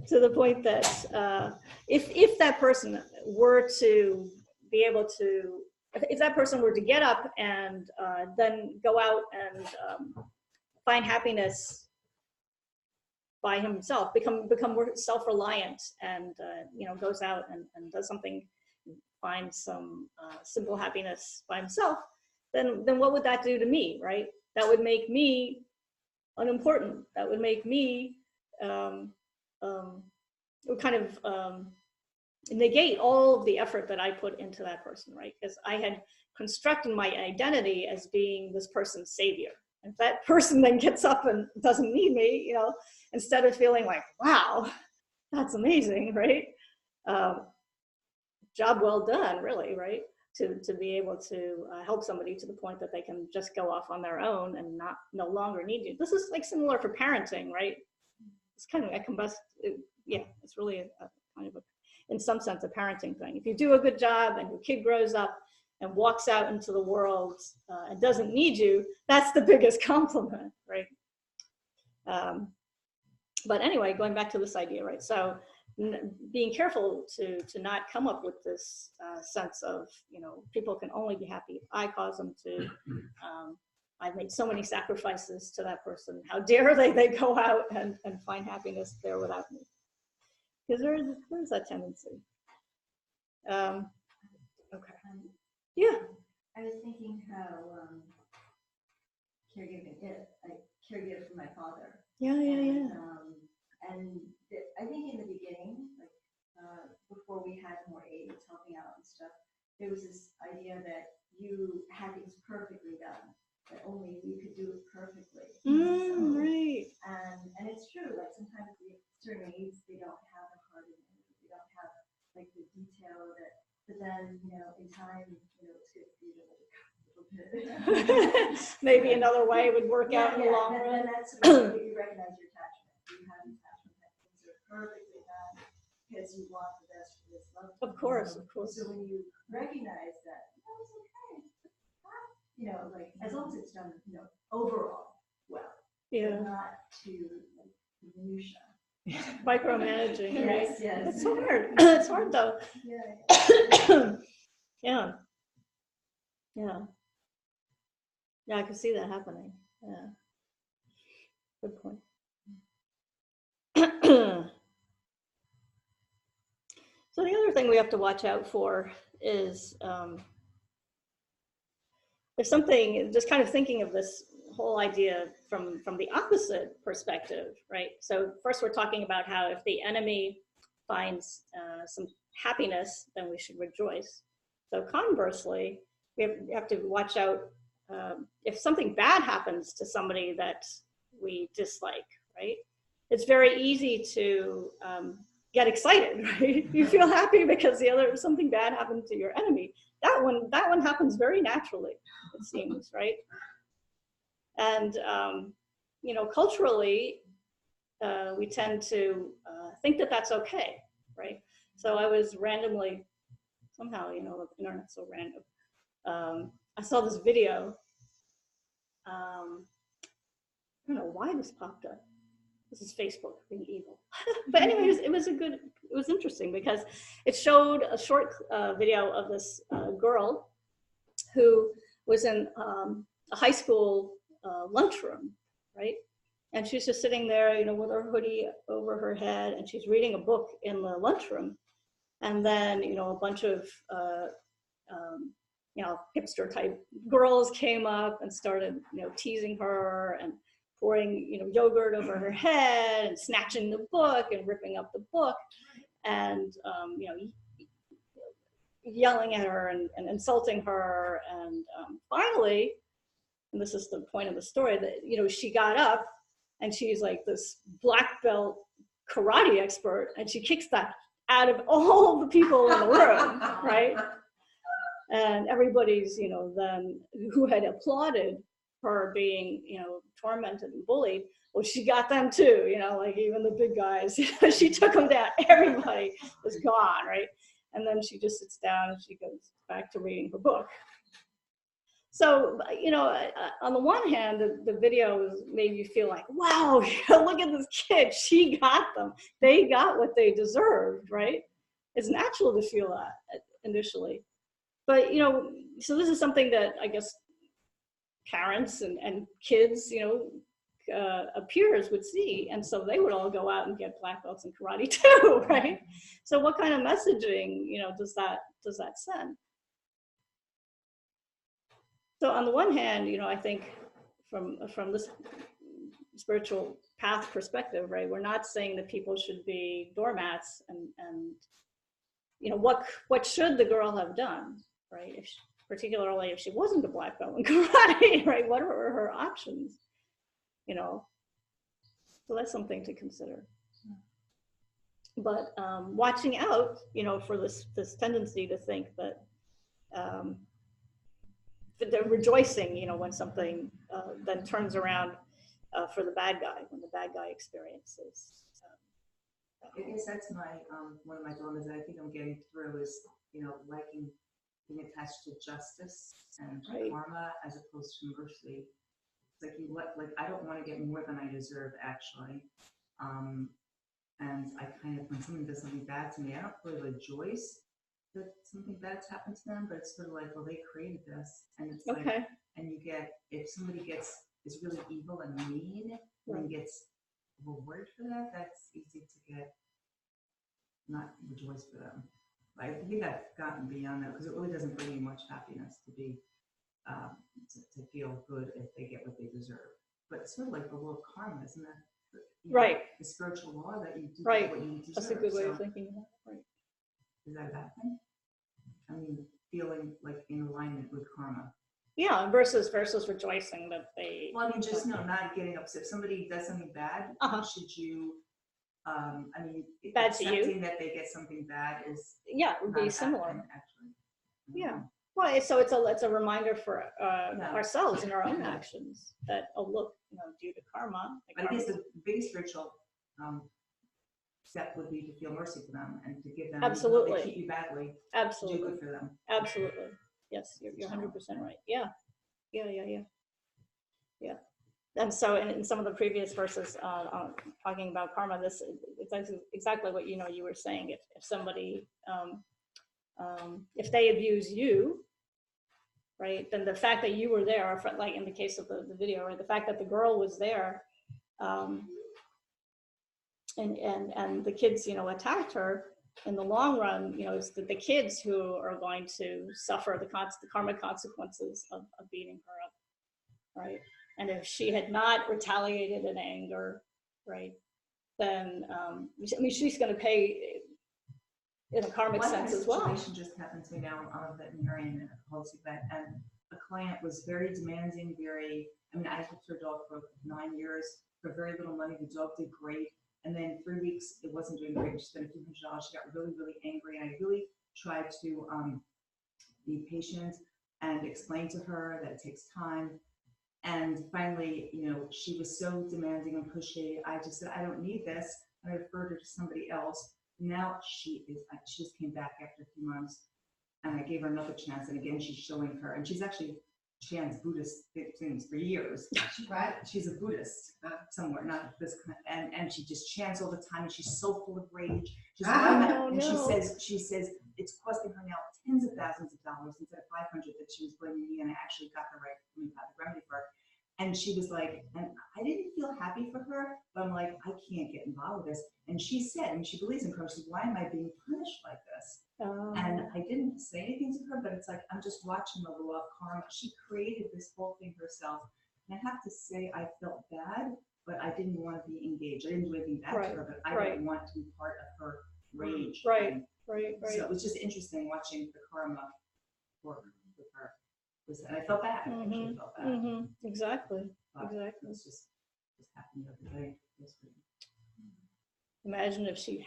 A: to the point that if that person were to be able to, if that person were to get up and then go out and find happiness by himself, become more self-reliant, and goes out and does something, finds some simple happiness by himself, then what would that do to me, right? That would make me unimportant. That would make me kind of negate all of the effort that I put into that person, right? Because I had constructed my identity as being this person's savior. If that person then gets up and doesn't need me, instead of feeling like, wow, that's amazing, right? Job well done, really, right? To be able to help somebody to the point that they can just go off on their own and no longer need you. This is like similar for parenting, right? It's kind of it's really a kind of in some sense a parenting thing. If you do a good job and your kid grows up and walks out into the world and doesn't need you, that's the biggest compliment, right? But anyway, going back to this idea, right? So being careful to not come up with this sense of, people can only be happy if I cause them to. I've made so many sacrifices to that person. How dare they go out and find happiness there without me? Because there's that tendency. Okay. Yeah.
B: I was thinking how caregiving is. I caregived for my father.
A: Yeah.
B: And I think in the beginning, like before we had more aides helping out and stuff, there was this idea that you had things perfectly done, that only you could do it perfectly.
A: Right.
B: And it's true. Like sometimes the certain aides, they don't have the heart in it. They don't have like the detail of it. But then, in time, it's good for you to let it go a little bit.
A: Maybe another way would work out in the long run.
B: And that's when you recognize your attachment. You have attachment that things are perfectly done because you want the best for this love.
A: Of course.
B: So when you recognize that, it's okay. you know, like as long as it's done, you know, overall well,
A: Yeah.
B: but not to like minutia.
A: Micromanaging, right?
B: Yes, yes.
A: It's hard. It's hard though.
B: Yeah.
A: Yeah. Yeah. Yeah, I can see that happening. Yeah. Good point. So the other thing we have to watch out for is if something, just kind of thinking of this whole idea from the opposite perspective, right? So first we're talking about how if the enemy finds some happiness, then we should rejoice. So conversely, we have to watch out if something bad happens to somebody that we dislike, right? It's very easy to get excited, right? You feel happy because something bad happened to your enemy. That one happens very naturally, it seems, right? And you know, culturally, we tend to think that that's okay, right? So I was randomly, somehow, you know, the internet's so random. I saw this video. I don't know why this popped up. This is Facebook being evil. But anyways, it was interesting because it showed a short video of this girl who was in a high school lunchroom, right? And she's just sitting there, you know, with her hoodie over her head, and she's reading a book in the lunchroom. And then, you know, a bunch of, you know, hipster type girls came up and started, you know, teasing her and pouring, you know, yogurt over her head and snatching the book and ripping up the book and, you know, yelling at her and insulting her. And finally, and this is the point of the story, that, you know, she got up and she's like this black belt karate expert, and she kicks that out of all the people in the room, right? And everybody's, you know, then who had applauded her being, you know, tormented and bullied, well, she got them too, you know, like even the big guys, she took them down, everybody was gone, right? And then she just sits down and she goes back to reading her book. So, you know, on the one hand, the video made you feel like, wow, look at this kid, she got them. They got what they deserved, right? It's natural to feel that initially. But, you know, so this is something that I guess parents and kids, you know, peers would see. And so they would all go out and get black belts in karate too, right? So what kind of messaging, you know, does that send? So on the one hand, you know, I think from this spiritual path perspective, right, we're not saying that people should be doormats and you know, what should the girl have done, right? Particularly if she wasn't a black belt in karate, right? What are her options, you know? So that's something to consider. But watching out, you know, for this tendency to think that they're rejoicing, you know, when something then turns around for the bad guy, when the bad guy experiences.
C: I guess that's my one of my dilemmas that I think I'm getting through is, you know, liking being attached to justice and
A: Right.
C: karma as opposed to mercy. It's like I don't want to get more than I deserve actually. And I kind of, when someone does something bad to me, I don't really rejoice that something bad's happened to them, but it's sort of like, well, they created this, and it's
A: Okay.
C: like, and you get, if somebody is really evil and mean, and then gets rewarded for that, that's easy to get, not rejoice for them. I think I've gotten beyond that because it really doesn't bring you much happiness to be, to feel good if they get what they deserve. But it's sort of like the law of karma, isn't that?
A: Right.
C: The spiritual law that you do
A: Right.
C: what you deserve.
A: That's a good way of thinking about it. Right.
C: Is that a bad thing? I mean, feeling like in alignment with karma.
A: Yeah, versus rejoicing that they.
C: Well, I mean, just not getting upset. If somebody does something bad, should you? I mean,
A: bad to you.
C: Accepting that they get something bad is.
A: Yeah, it would be similar.
C: Thing, actually.
A: Yeah. Well, so it's a reminder for ourselves in our own actions that, oh look, you know, due to karma.
C: I guess the biggest spiritual step would be to feel mercy for them and to give them.
A: Absolutely.
C: They treat you badly.
A: Absolutely.
C: Do good for them.
A: Absolutely. Yes, you're 100% right. Yeah. Yeah. And so in some of the previous verses talking about karma, it's exactly what you were saying. If somebody, if they abuse you, right, then the fact that you were there, like in the case of the video, right, the fact that the girl was there, and the kids, attacked her, in the long run, it's the kids who are going to suffer the karmic consequences of beating her up, right? And if she had not retaliated in anger, right, then she's going to pay in a karmic sense as well.
C: One situation just happened to me now. I'm a veterinarian and a holistic vet, and a client was very demanding. I helped her dog for 9 years for very little money. The dog did great. And then 3 weeks, it wasn't doing great. She spent a few $100. She got really, really angry. And I really tried to be patient and explain to her that it takes time. And finally, she was so demanding and pushy. I just said, I don't need this. I referred her to somebody else. Now she just came back after a few months, and I gave her another chance. And again, she's showing her, and she's actually chants Buddhist things for years. Right? She's a Buddhist somewhere, not this kind. And she just chants all the time, and she's so full of rage. She says it's costing her now tens of thousands of dollars instead of $500 that she was blaming me, and I actually got the remedy for her. And she was like, and I didn't feel happy for her, but I'm like, I can't get involved with this. And she said, and she believes in karma, she said, why am I being punished like this? And I didn't say anything to her, but it's like, I'm just watching the law of karma. She created this whole thing herself. And I have to say, I felt bad, but I didn't want to be engaged. I didn't do anything bad to her, but I didn't want to be part of her rage. Right. So it was just interesting watching the karma work with her. And I felt bad. I actually felt bad.
A: Exactly.
C: It's just happened the other day.
A: Imagine if she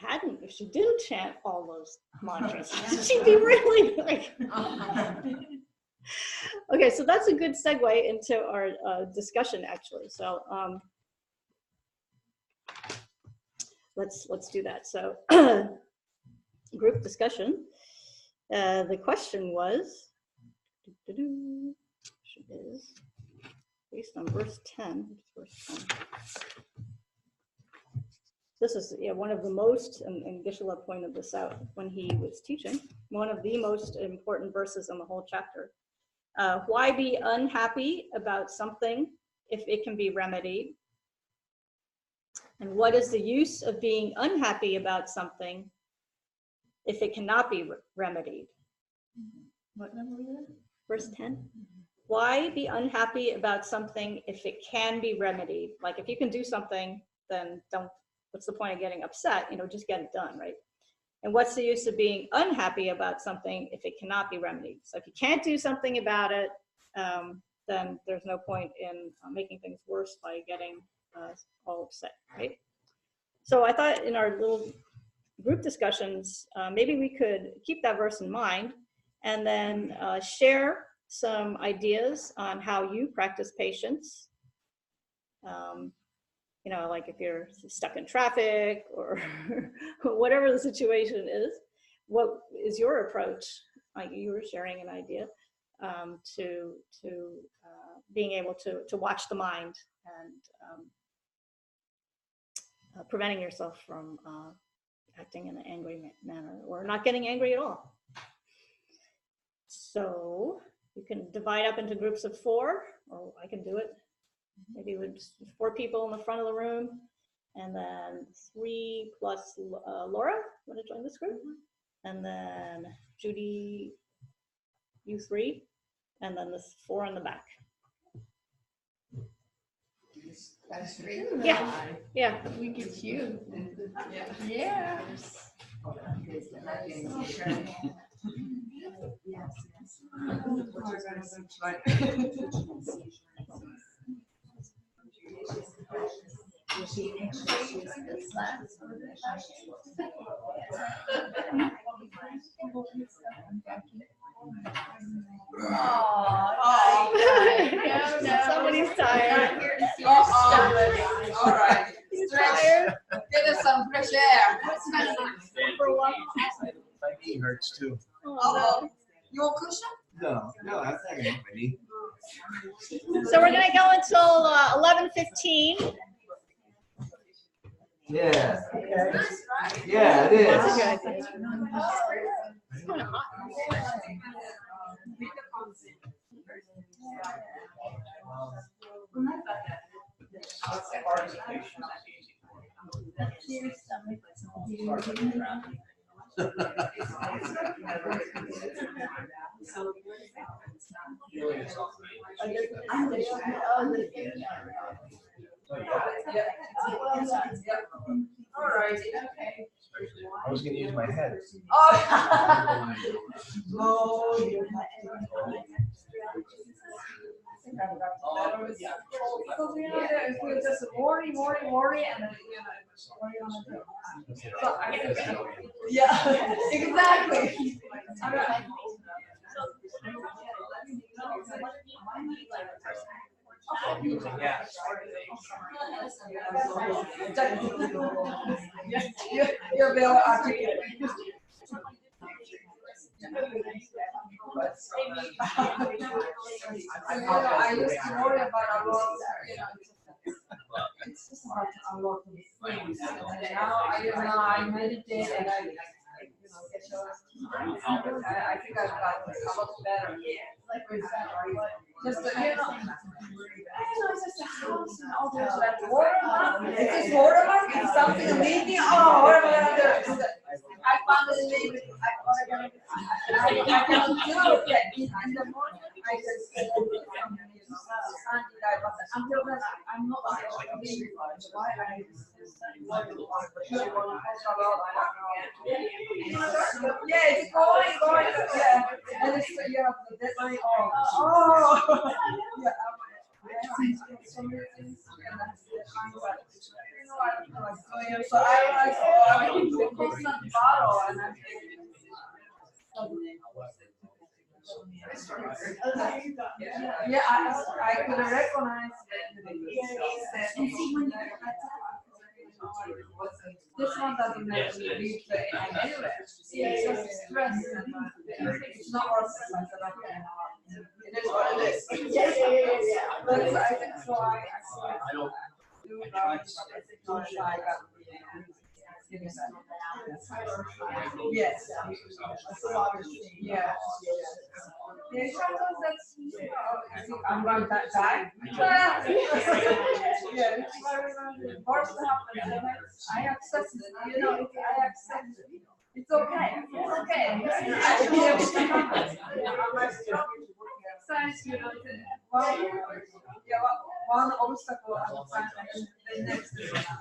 A: didn't chant all those mantras, she'd be really like. Okay, so that's a good segue into our discussion, actually. So let's do that. So group discussion. The question was, is based on verse 10. This is one of the most, and Geshe-la pointed this out when he was teaching, one of the most important verses in the whole chapter. Why be unhappy about something if it can be remedied? And what is the use of being unhappy about something if it cannot be remedied? What number were you in? Verse 10. Why be unhappy about something if it can be remedied? Like if you can do something, then what's the point of getting upset? Just get it done, right? And what's the use of being unhappy about something if it cannot be remedied? So if you can't do something about it, then there's no point in making things worse by getting all upset, right? So I thought in our little group discussions, maybe we could keep that verse in mind and then share some ideas on how you practice patience. Like if you're stuck in traffic or whatever the situation is, what is your approach? Like you were sharing an idea to being able to watch the mind and preventing yourself from acting in an angry manner or not getting angry at all. So you can divide up into groups of 4, or I can do it. Maybe with 4 people in the front of the room, and then 3 plus Laura. Want to join this group? And then Judy, you 3, and then the 4 in the back.
D: That's 3.
A: Yeah.
D: We get you. Yeah.
A: Somebody's tired.
D: All right.
A: He's tired.
D: Get us some fresh air.
A: For a while.
E: My knee hurts too.
A: Oh,
D: You want cushion?
E: No, I'm not gonna hurt my knee.
A: So we're gonna go until 11:15.
E: Yeah. Yeah, it is.
A: It's kind of hot.
D: All right.
E: I was gonna use my head.
D: Oh. Because you know, if we just worry, and then what are you gonna do? So I think, yeah, exactly. You're very articulate. I used to worry about a lot, it's just about a lot of things. And now I meditate and I think I've got a lot better. Just, I don't know, it's just a house and all those that watermark. Is this watermark? Is something leaking? Oh, what am I gonna do? I found this leak. I cannot do it yet. In the morning, I just until then, I'm not why yeah, it's going, yeah. And it's, you have the deadline. Oh, yeah. So many things, and that's the kind of, I don't know, like doing. So I was, I'm in the constant battle, and I'm. Yeah, I could recognize this one doesn't make me read the anywhere. It's just stress. It's not worth it. It is what it is. Yeah. But I think so. I do that. Yes. Yeah. I'm going to die. Yeah. Worst happens. I accept it. You know, I accept it. It's okay. It's okay. One obstacle at a time, and the next.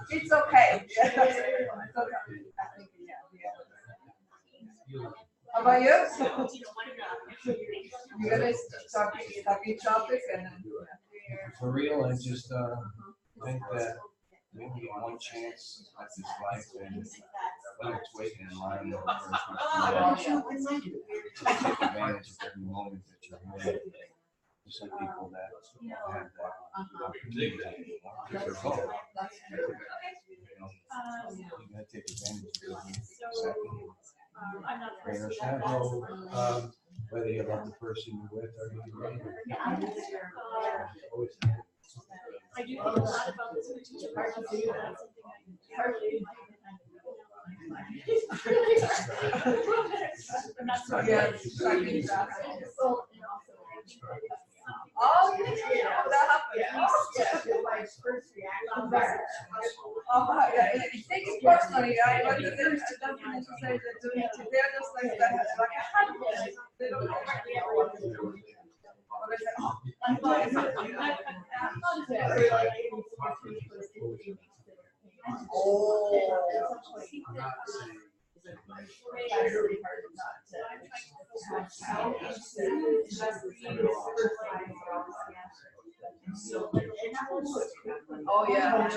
D: It's okay. It's okay. I think, yeah. How about you? You're gonna start talking topic and then.
E: For real, I just think that we only get one chance at this life, and when it's waiting in line, take advantage of every moment that you're here. There's some people that don't have that opportunity anymore because they're home. You gotta take advantage of every second. Prayers have no, whether you love the person you're with or you hate them. Always have.
A: I do think a lot about this particular part of you.
D: Oh, yeah, that happened. My first reaction. Oh, yeah, it takes personally, right? But it doesn't say that they're just like that. They don't know what to do. Oh yeah.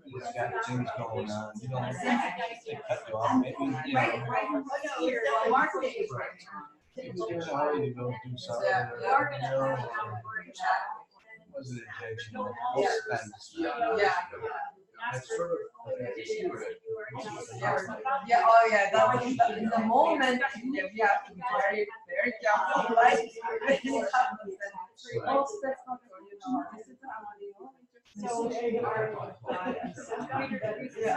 E: He's got things going on. You don't have to cut you off. Maybe, you know, he's in a hurry to go do something. Wasn't intentional. Most times.
D: Yeah.
E: That's sort of
D: Yeah, oh yeah, that was in the moment, yeah, we have to be very, very careful, right? Oh, that's not good, you know, this is how I do. So, yeah,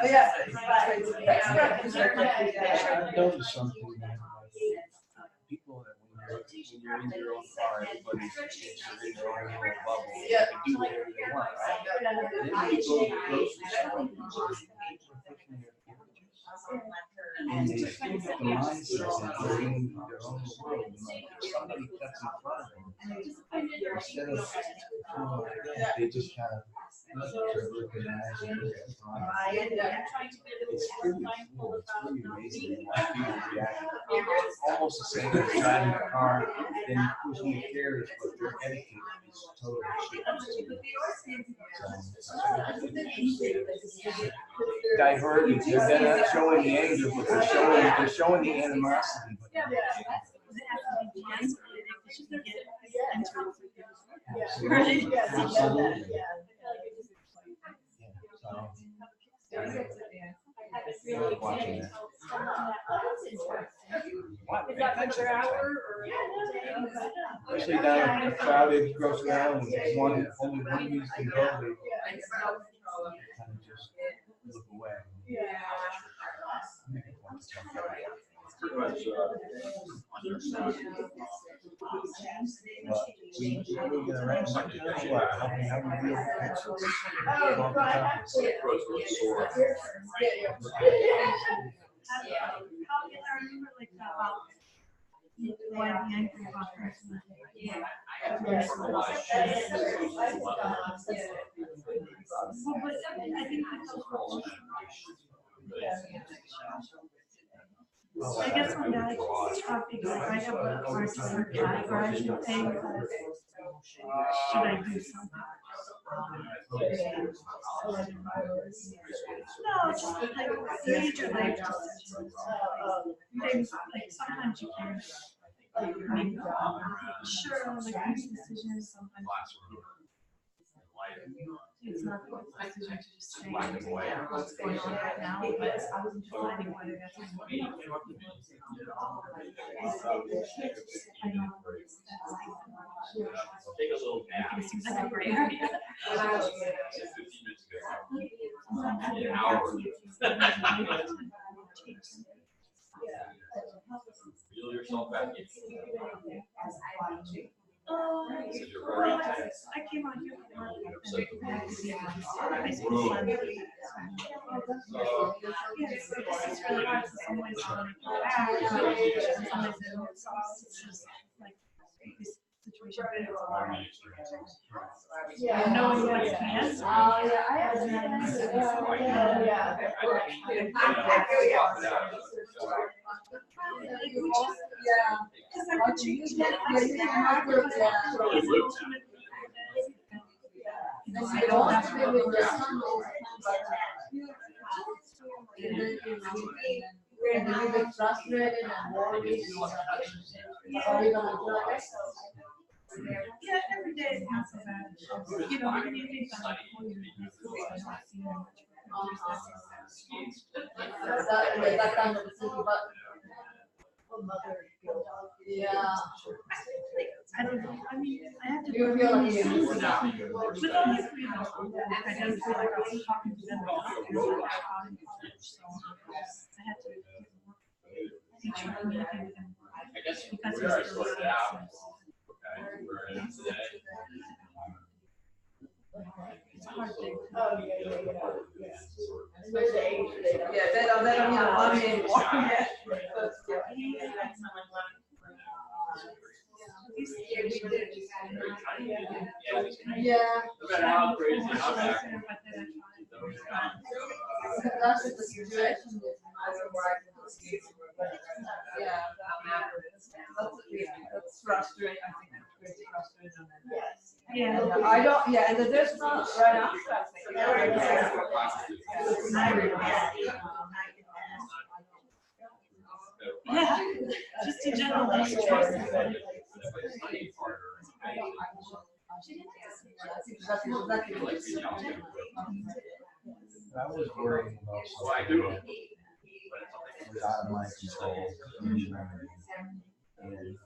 D: yeah,
E: I've noticed something that people that when you're in your own car, everybody's in their own little bubble. They can do whatever they want, right? And then when you go to the grocery store, people are picking their packages. And they still get the mindset that they're in their own world. And like if somebody cuts in front of them, instead of feeling like that, they just kind of look at us and look at it's pretty cool. It's pretty amazing how people react. Almost the same as driving a car, then pushing a carriage, but their etiquette is totally diverted. They're not showing the anger, but they're showing the animosity. Absolutely. Watching that. Especially down in a crowded grocery aisle, when only one of these can go, they kind of just look away. But we get around sometimes, how we deal
F: I guess on that topic, like I have a hard time categorizing things. Should I do something? No, just like major life decisions. Things like sometimes you can make sure like these decisions sometimes it's not the best decision to just say what's going on right now, but I was deciding whether that's what I know.
G: Take a little nap.
F: It seems like a gray area.
G: An hour. Reel yourself back in.
F: Well, I came out here for work and I school fund. Yes, this is really hard for someone to come back. It's just like this situation. Yeah, knowing what's the answer. Because I would change that.
D: I don't have to with your son. And then you get frustrated and worried. Are we gonna do it?
F: Yeah, every day is not so bad. You know, when you think about
D: that kind of decision, but yeah.
F: I don't know. I mean, I have to.
D: You feel like you
F: with all these people, I didn't feel like I was talking to them. So I had to teach them communicate with them.
G: I guess
F: Because
G: where I sorted out. Okay, we're in today.
F: it's a hard thing.
D: Yeah, they don't need money anymore. Yeah.
G: No matter how crazy, how bad.
D: That's just the situation. Yeah. That's frustrating. I think that's pretty frustrating.
F: Yeah.
D: I don't, yeah, and there's not right after.
F: Yeah, just in general, these choices.
E: I was worrying about something that was out of my control. And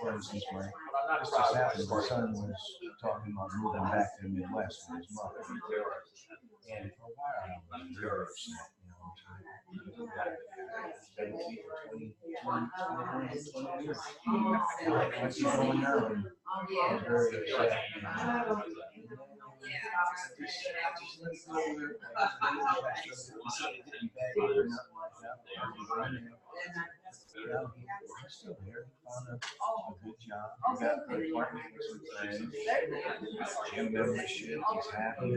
E: for instance, this just happened, my son was talking about moving back to the Midwest with his mother. And for a while, I was very upset, you know. Been with me for 20 years. When she's going down, I was very upset. He's still there. He found a good job. He got good partnerships with friends. Gym membership. He's happy.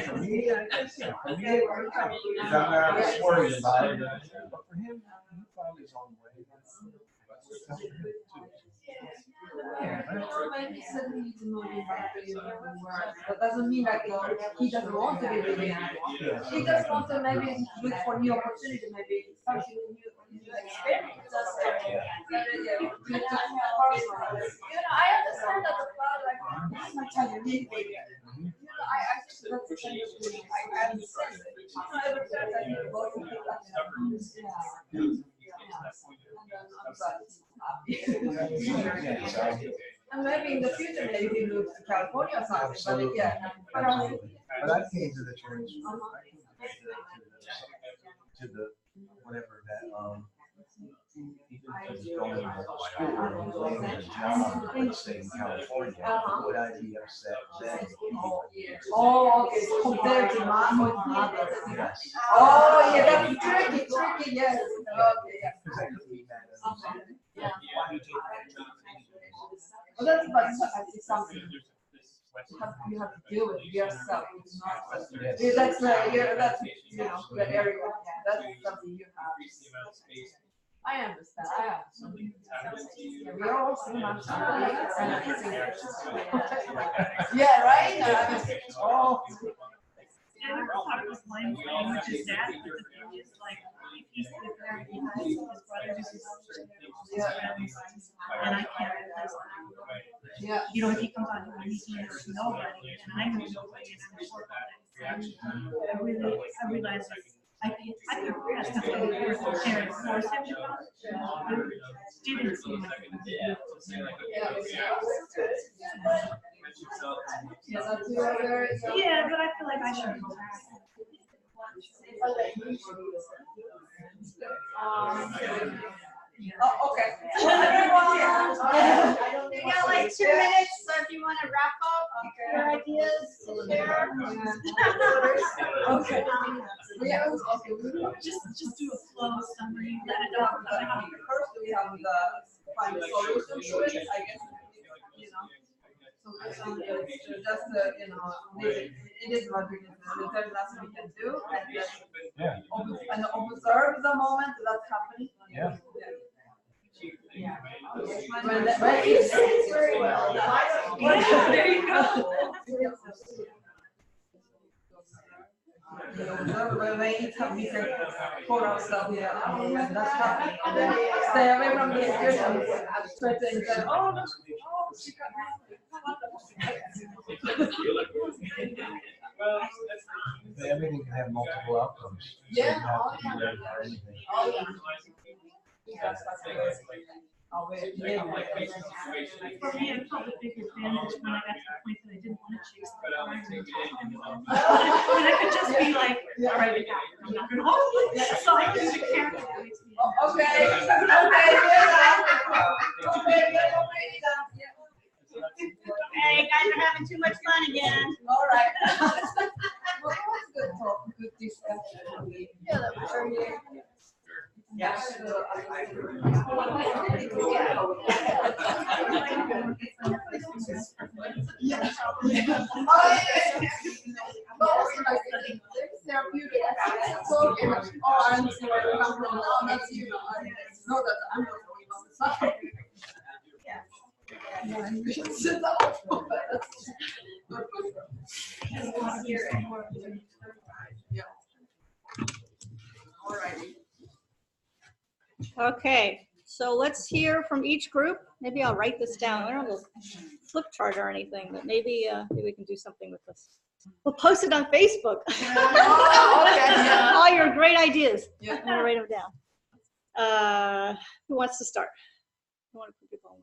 E: For me, I guess, yeah, for me, it worked out. Because I'm not worried about it. But for him, he found his own way.
D: Yeah, maybe suddenly he's moving back to his work. That doesn't mean that he doesn't want to be living there. He just wants to maybe look for new opportunity, maybe something new experience. I understand that the cloud, like, sometimes you need it. I think that's the kind of thing. I understand it. Every time I think about it, and maybe in the future, maybe he moves to California or something. But yeah,
E: But I came to the church. To the whatever that even going to school and getting a job, let's say in California, would I be upset then?
D: Oh, okay. Compared to mom with mother.
E: Yes.
D: Oh, yeah, that's tricky, yes. Okay, yeah.
E: Because I could be mad at them.
D: Well, that's about something you have to deal with yourself. It's not that's the area. That's something you have. I understand. We are all human. Yeah, right?
F: Oh. I never thought it was blind flame, which is that, but the thing is, like, if he's there, he has his brothers, his sisters, his friends, and I can't replace that.
D: Yeah.
F: You know, if he comes out here and he's nobody, and I'm nobody, and I'm short of it. I realize, like, I think that's the way the parents force him to come. Didn't seem like it. Yeah, but I feel like I should go back.
D: Oh, okay.
A: We got like 2 minutes, so if you want to wrap up your ideas, share.
D: Okay.
F: Just do a flow summary, let it all come out.
D: First, we have the find solutions to it, I guess, So just it is what we can do. There's nothing we can do, and just observe the moment that's happening.
E: Yeah.
A: Very well.
F: There you go.
D: When we can pour ourselves, that's happening. And then stay away from the situation. Try to enjoy, she got
E: Everything can have multiple outcomes. So you have to be ready for anything.
F: For me, I felt a big advantage when I got to the point that I didn't want to chase the car. And I could just be like, all right, I'm not going to hold it. So I just be careful.
A: Hey, you guys are having too much fun again.
D: All right. Well, that was good talk, good discussion. Yeah, that was very good. Yes. Therapeutic. So, I'm sorry, that's you. Know that I'm not going on the side.
A: Okay, So let's hear from each group. Maybe I'll write this down. I don't have a flip chart or anything, but maybe we can do something with this. We'll post it on Facebook. All your great ideas. I'm gonna write them down. Who wants to start? I want to put people on.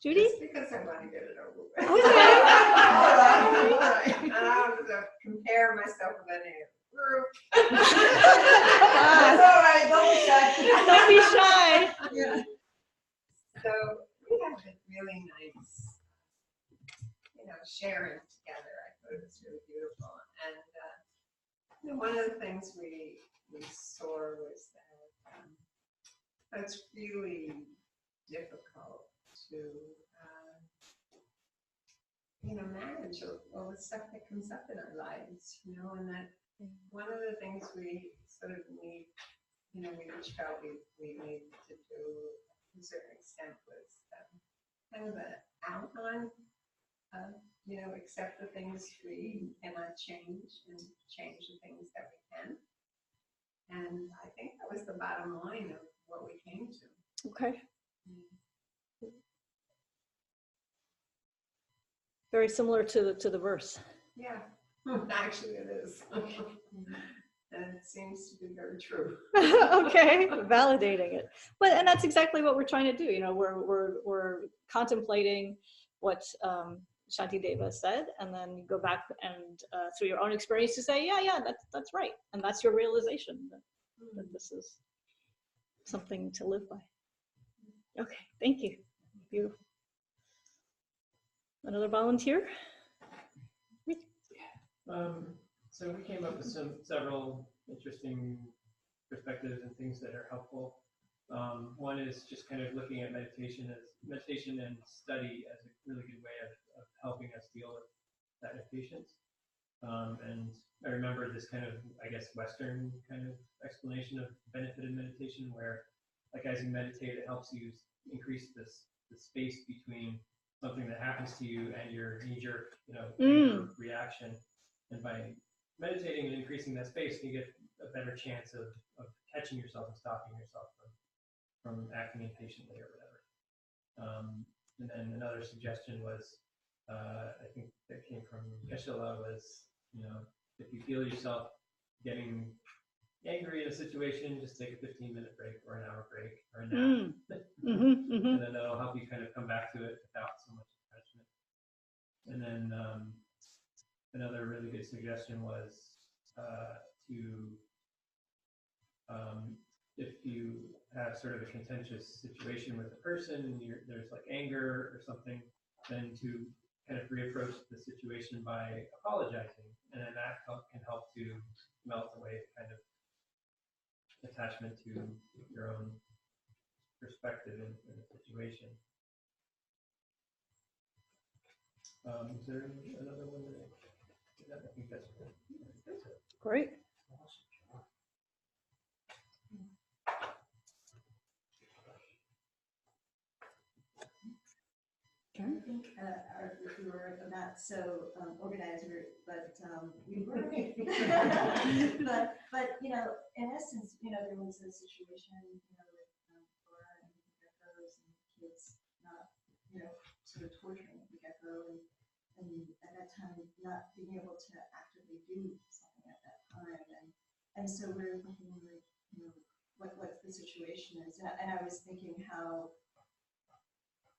A: Judy?
H: Just because I want to get it over with.
A: Okay.
H: All right. And I have to compare myself with any group.
D: That's all right, don't be shy.
A: Don't be shy.
D: Yeah.
H: So we had a really nice, sharing together. I thought it was really beautiful. And one of the things we saw was that it's really difficult to manage all the stuff that comes up in our lives, and that one of the things we sort of need, we each felt we needed to do to a certain extent was kind of an outline of, accept the things we cannot change and change the things that we can. And I think that was the bottom line of what we came to.
A: Okay. Very similar to the verse.
H: Yeah, actually it is. And it seems to be very true.
A: Okay, validating it. And that's exactly what we're trying to do. We're contemplating what Shantideva said, and then you go back and through your own experience to say, yeah, that's right, and that's your realization that this is something to live by. Okay, thank you. Beautiful. Another volunteer?
I: So we came up with several interesting perspectives and things that are helpful. One is just kind of looking at meditation and study as a really good way of helping us deal with that impatience. And I remember this kind of, I guess, Western kind of explanation of benefit of meditation, where, like, as you meditate, it helps you increase the space between something that happens to you and your knee-jerk, reaction. And by meditating and increasing that space, you get a better chance of catching yourself and stopping yourself from acting impatiently or whatever. And then another suggestion was, I think that came from Geshe-la, was, if you feel yourself getting angry in a situation, just take a 15-minute break or an hour break or a nap. And then that'll help you kind of come back to it without so much attachment. And then another really good suggestion was if you have sort of a contentious situation with a person and there's like anger or something, then to kind of reapproach the situation by apologizing, and then that can help to melt away kind of attachment to your own perspective in the situation. Is there another one that I think that's good.
A: Great.
B: I think we were not so organized, but we were. but in essence, there was a situation, with Laura and the geckos and kids not, sort of torturing the gecko, and at that time not being able to actively do something at that time, and so we were thinking, like, what the situation is, and I was thinking how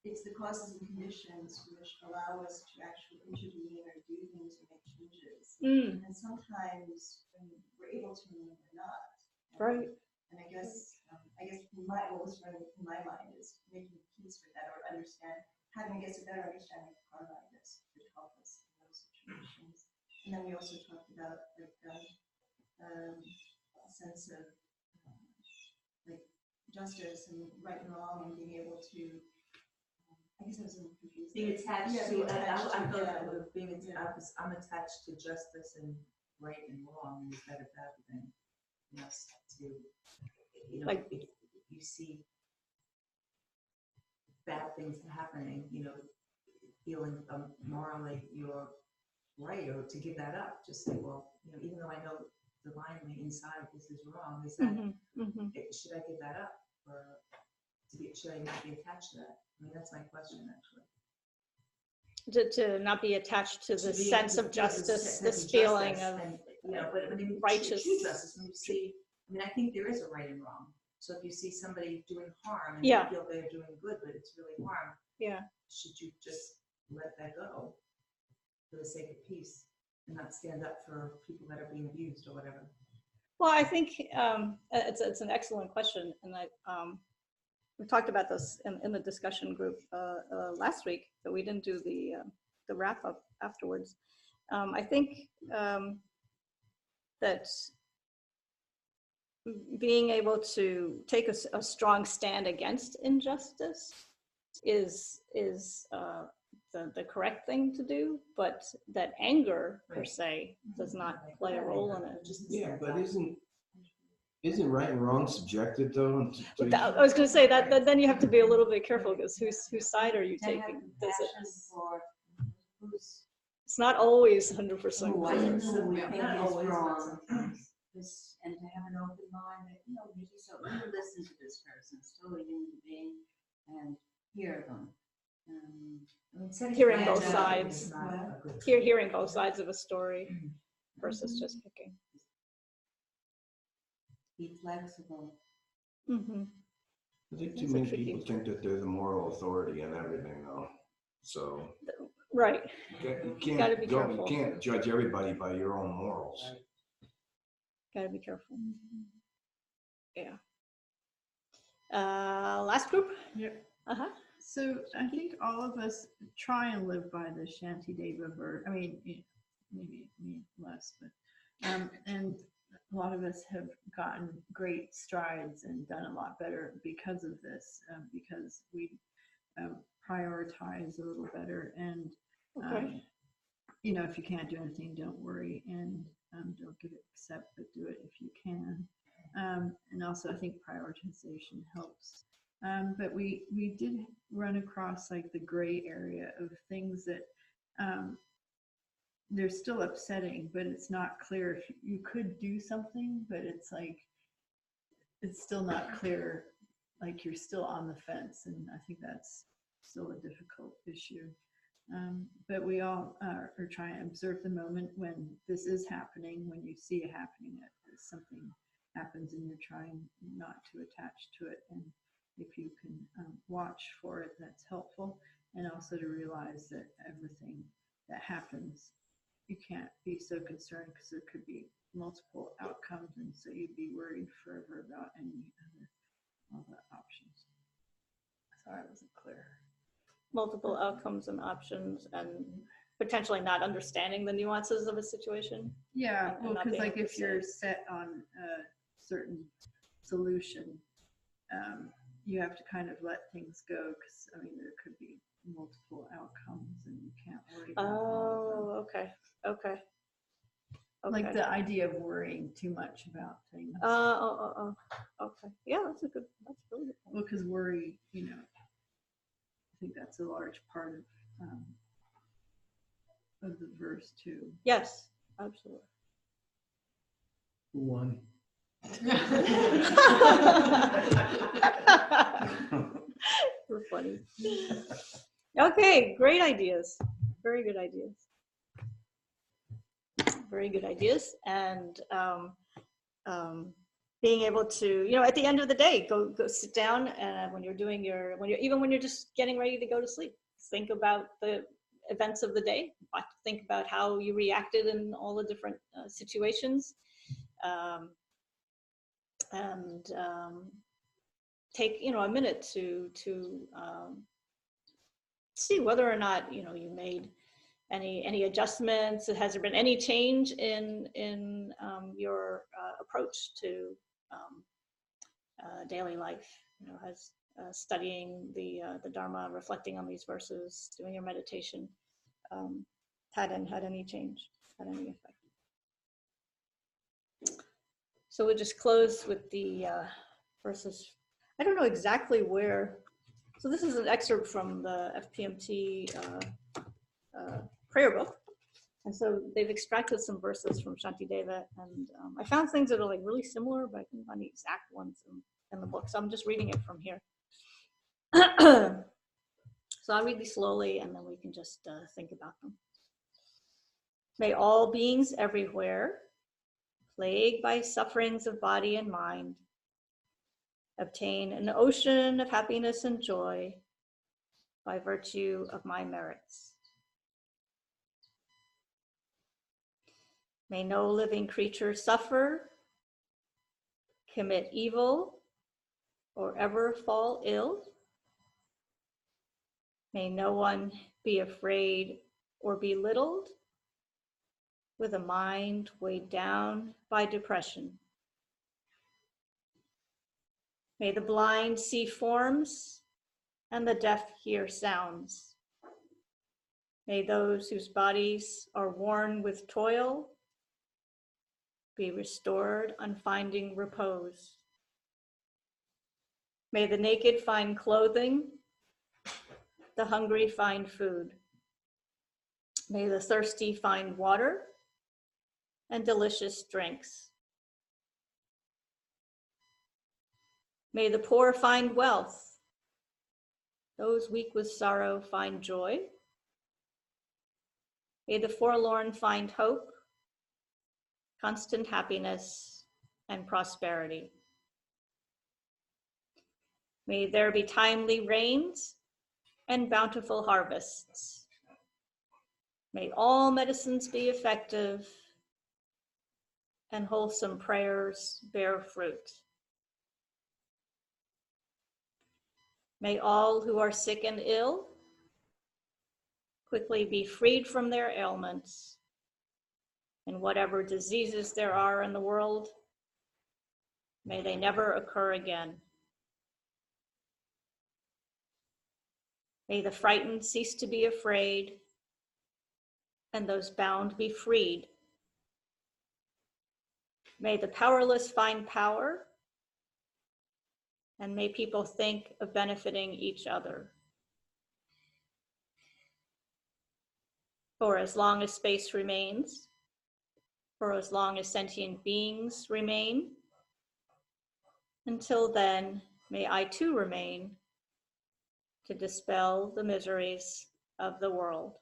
B: it's the causes and conditions which allow us to actually intervene or do things or make changes. And sometimes when we're able to, when we're not.
A: Right.
B: And I guess what was running in my mind is making peace with that, or having, I guess, a better understanding of karma, I guess, would help us in those situations. And then we also talked about a sense of justice and right and wrong, and being able to. I guess I was a little confused.
C: Being attached
B: Yeah,
C: to,
B: being attached
C: I
B: to,
C: felt
B: yeah.
C: it was I'm attached to justice and right and wrong instead of that thing.
A: Like,
C: if you see bad things happening, feeling morally you're right, or to give that up. Just say, well, even though I know divinely inside this is wrong, is that should I give that up? Or should I not be attached to that? I mean, that's my question, actually.
A: To not be attached to
C: To
A: this
C: be-
A: sense
C: to
A: of
C: feel
A: justice,
C: sense
A: this feeling
C: justice
A: of
C: and, you know, but I mean,
A: righteous.
C: true justice, when you see, I mean, I think there is a right and wrong. So if you see somebody doing harm and
A: Yeah.
C: you feel they're doing good, but it's really harm,
A: Yeah.
C: should you just let that go for the sake of peace and not stand up for people that are being abused or whatever?
A: Well, I think it's an excellent question, and we talked about this in the discussion group last week, but we didn't do the wrap up afterwards. I think that being able to take a strong stand against injustice is the correct thing to do, but that anger per
C: Right.
A: se does not play a role in it.
E: Yeah, but isn't right and wrong subjective though? And
A: I was going to say that then you have to be a little bit careful, because whose side are you
B: To have
A: taking? Does it?
B: compassion for who's
A: It's not always 100%
B: who I
A: clear.
B: who we
C: Yeah,
B: think
C: not
B: is
C: always, but
B: wrong.
C: sometimes.
B: And to have an open mind that, you know, maybe so you listen to this person, still a human being, and hear them.
C: I mean, setting
A: Hearing
C: plans
A: both
C: out
A: sides.
C: is not a good
A: Hearing both sides of a story versus just picking.
B: Be flexible.
A: Mm-hmm.
E: I think too
A: That's a
E: many
A: tricky-
E: people think that they're the moral authority on everything though. So
A: Right.
E: you
A: Gotta be
E: can't
A: careful.
E: you can't judge everybody by your own morals.
A: Got to be careful. Yeah. Last group?
F: Yep.
A: Uh-huh.
F: So I think all of us try and live by the Shantideva verse. I mean, maybe me less, but and a lot of us have gotten great strides and done a lot better because of this, because we prioritize a little better. And
A: Okay.
F: you know, if you can't do anything, don't worry, and don't give it accept, but do it if you can. And also, I think prioritization helps. But we did run across like the gray area of things that they're still upsetting, but it's not clear if you could do something, but it's like, it's still not clear, like you're still on the fence. And I think that's still a difficult issue. But we all are trying to observe the moment when this is happening, when you see it happening, that something happens and you're trying not to attach to it. And if you can watch for it, that's helpful. And also to realize that everything that happens, you can't be so concerned because there could be multiple outcomes. And so you'd be worried forever about any other options. Sorry, I wasn't clear.
A: Multiple outcomes and options, and potentially not understanding the nuances of a situation.
F: Yeah,
A: and
F: well,
A: not
F: because
A: being
F: like
A: able to
F: if you're
A: say-
F: set on a certain solution, you have to kind of let things go, because I mean there could be multiple outcomes and you can't worry about all
A: Oh, okay. Okay.
F: of them. Like
A: Okay.
F: the idea of worrying too much about things.
A: Okay. Yeah, that's really good point.
F: Well, because worry, you know, I think that's a large part of the verse too.
A: Yes, absolutely.
E: Who won?
A: We're funny. Okay, great ideas. Very good ideas. Very good ideas. And being able to, you know, at the end of the day, go sit down, and when you're doing even when you're just getting ready to go to sleep, think about the events of the day. Think about how you reacted in all the different situations. And take, you know, a minute to see whether or not, you know, you made any adjustments. Has there been any change in your approach to daily life? You know, has studying the Dharma, reflecting on these verses, doing your meditation, had any change, had any effect? So we'll just close with the verses. I don't know exactly where. So this is an excerpt from the FPMT prayer book. And so they've extracted some verses from Shantideva, and I found things that are like really similar, but I couldn't find the exact ones in the book. So I'm just reading it from here. So I'll read these slowly and then we can just think about them. May all beings everywhere, plagued by sufferings of body and mind, obtain an ocean of happiness and joy by virtue of my merits. May no living creature suffer, commit evil, or ever fall ill. May no one be afraid or belittled with a mind weighed down by depression. May the blind see forms and the deaf hear sounds. May those whose bodies are worn with toil be restored on finding repose. May the naked find clothing, the hungry find food. May the thirsty find water and delicious drinks. May the poor find wealth, those weak with sorrow find joy. May the forlorn find hope, constant happiness, and prosperity. May there be timely rains and bountiful harvests. May all medicines be effective and wholesome prayers bear fruit. May all who are sick and ill quickly be freed from their ailments, and whatever diseases there are in the world, may they never occur again. May the frightened cease to be afraid, and those bound be freed. May the powerless find power, and may people think of benefiting each other. For as long as space remains, for as long as sentient beings remain, until then, may I too remain to dispel the miseries of the world.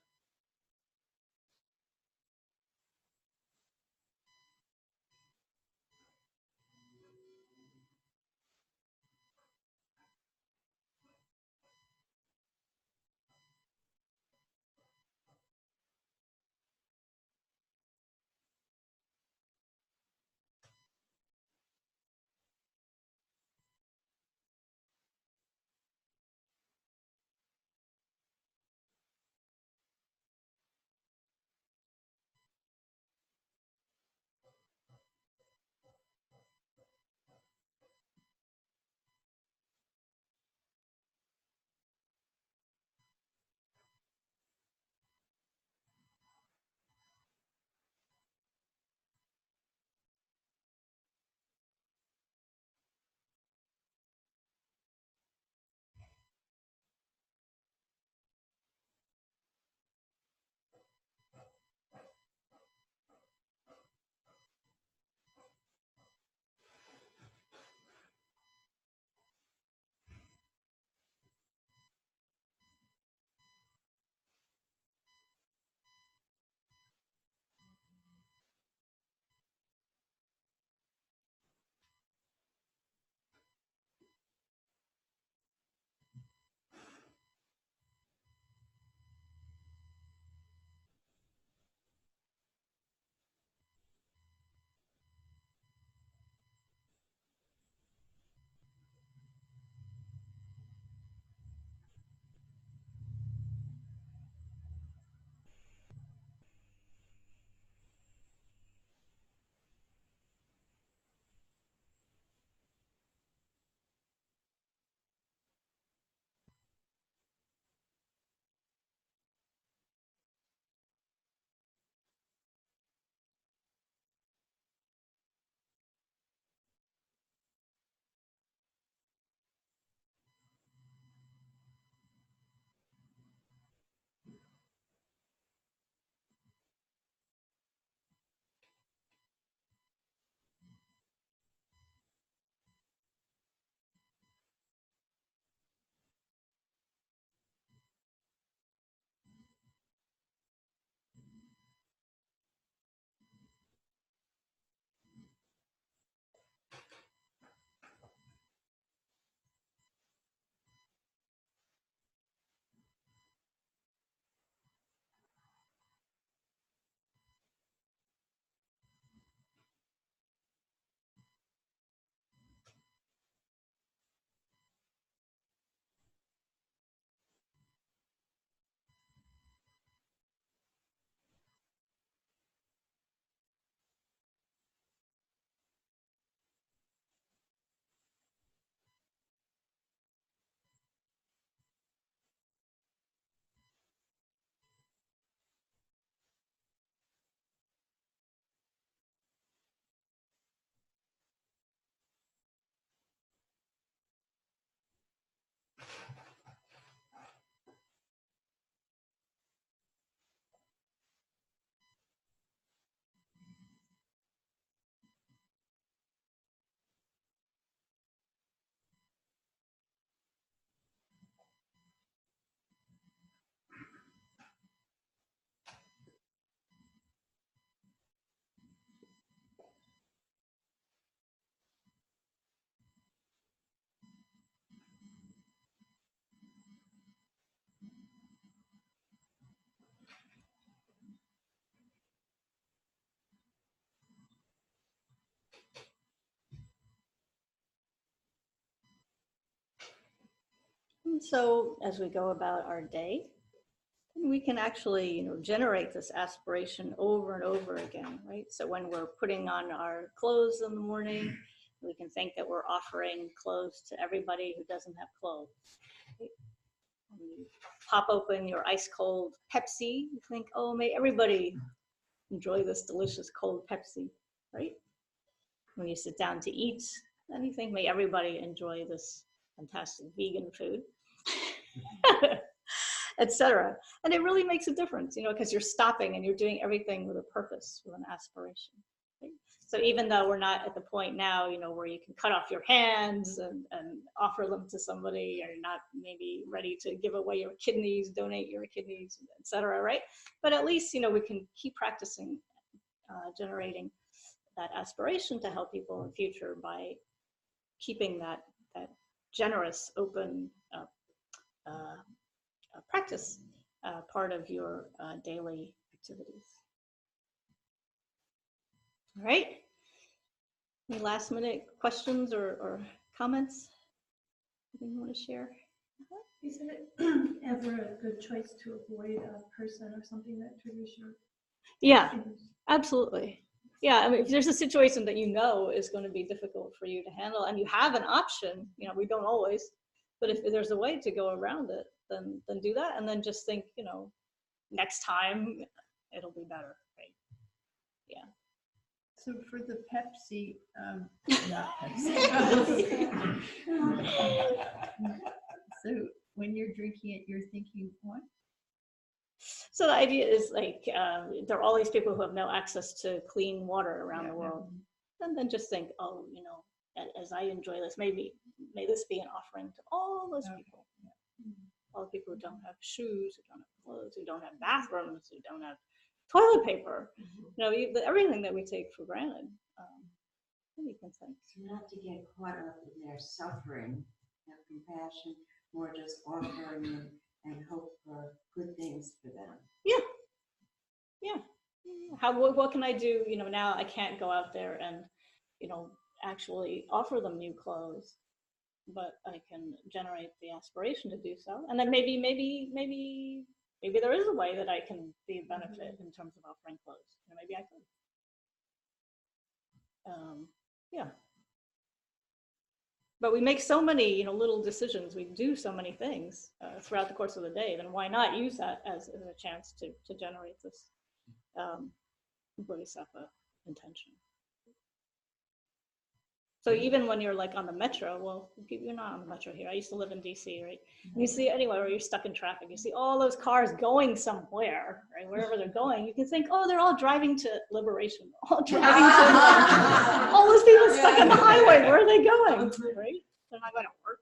A: And so as we go about our day, we can actually, generate this aspiration over and over again, right? So when we're putting on our clothes in the morning, we can think that we're offering clothes to everybody who doesn't have clothes. Right? When you pop open your ice cold Pepsi, you think, oh, may everybody enjoy this delicious cold Pepsi, right? When you sit down to eat, then you think, may everybody enjoy this fantastic vegan food, etc. And it really makes a difference, because you're stopping and you're doing everything with a purpose, with an aspiration. Right? So even though we're not at the point now, where you can cut off your hands and offer them to somebody, or you're not maybe ready to give away your kidneys, donate your kidneys, etc. Right? But at least, we can keep practicing generating that aspiration to help people in the future by keeping that generous, open practice part of your daily activities. All right. Any last minute questions or comments? Anything you want to share?
F: Is it ever a good choice to avoid a person or something that triggers your?
A: Yeah, absolutely. Yeah, I mean, if there's a situation that is going to be difficult for you to handle, and you have an option, we don't always, but if there's a way to go around it, then do that, and then just think, next time it'll be better, right? Yeah.
H: So for the Pepsi, not Pepsi. So when you're drinking it, you're thinking what?
A: So the idea is like, there are all these people who have no access to clean water around the world. And then just think, oh, as I enjoy this, may this be an offering to all those people. All the people who don't have shoes, who don't have clothes, who don't have bathrooms, who don't have toilet paper. Everything that we take for granted. You can think.
B: So not to get caught up in their suffering, have compassion, more just offering them and hope for good things for them.
A: Yeah. What can I do? Now I can't go out there and, actually offer them new clothes, but I can generate the aspiration to do so. And then maybe there is a way that I can be a benefit in terms of offering clothes. Maybe I could. Yeah. But we make so many, little decisions. We do so many things throughout the course of the day. Then why not use that as a chance to generate this Bodhisattva intention? So even when you're like on the metro, well, you're not on the metro here. I used to live in DC, right? And you see anywhere where you're stuck in traffic, you see all those cars going somewhere, right? Wherever they're going, you can think, oh, they're all driving to liberation. All driving to all those people stuck in the highway. Where are they going? Right? They're not going to work.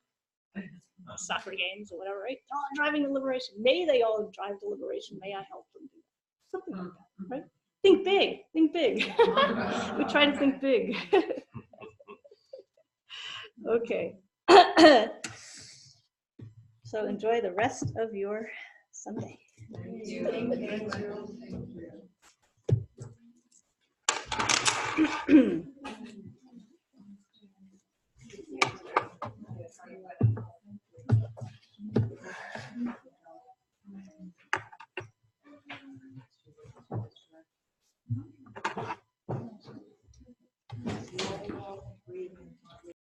A: Soccer games or whatever, right? They're all driving to liberation. May they all drive to liberation. May I help them do that? Something like that, right? Think big. Think big. We try to think big. Okay. So enjoy the rest of your Sunday. Thank you.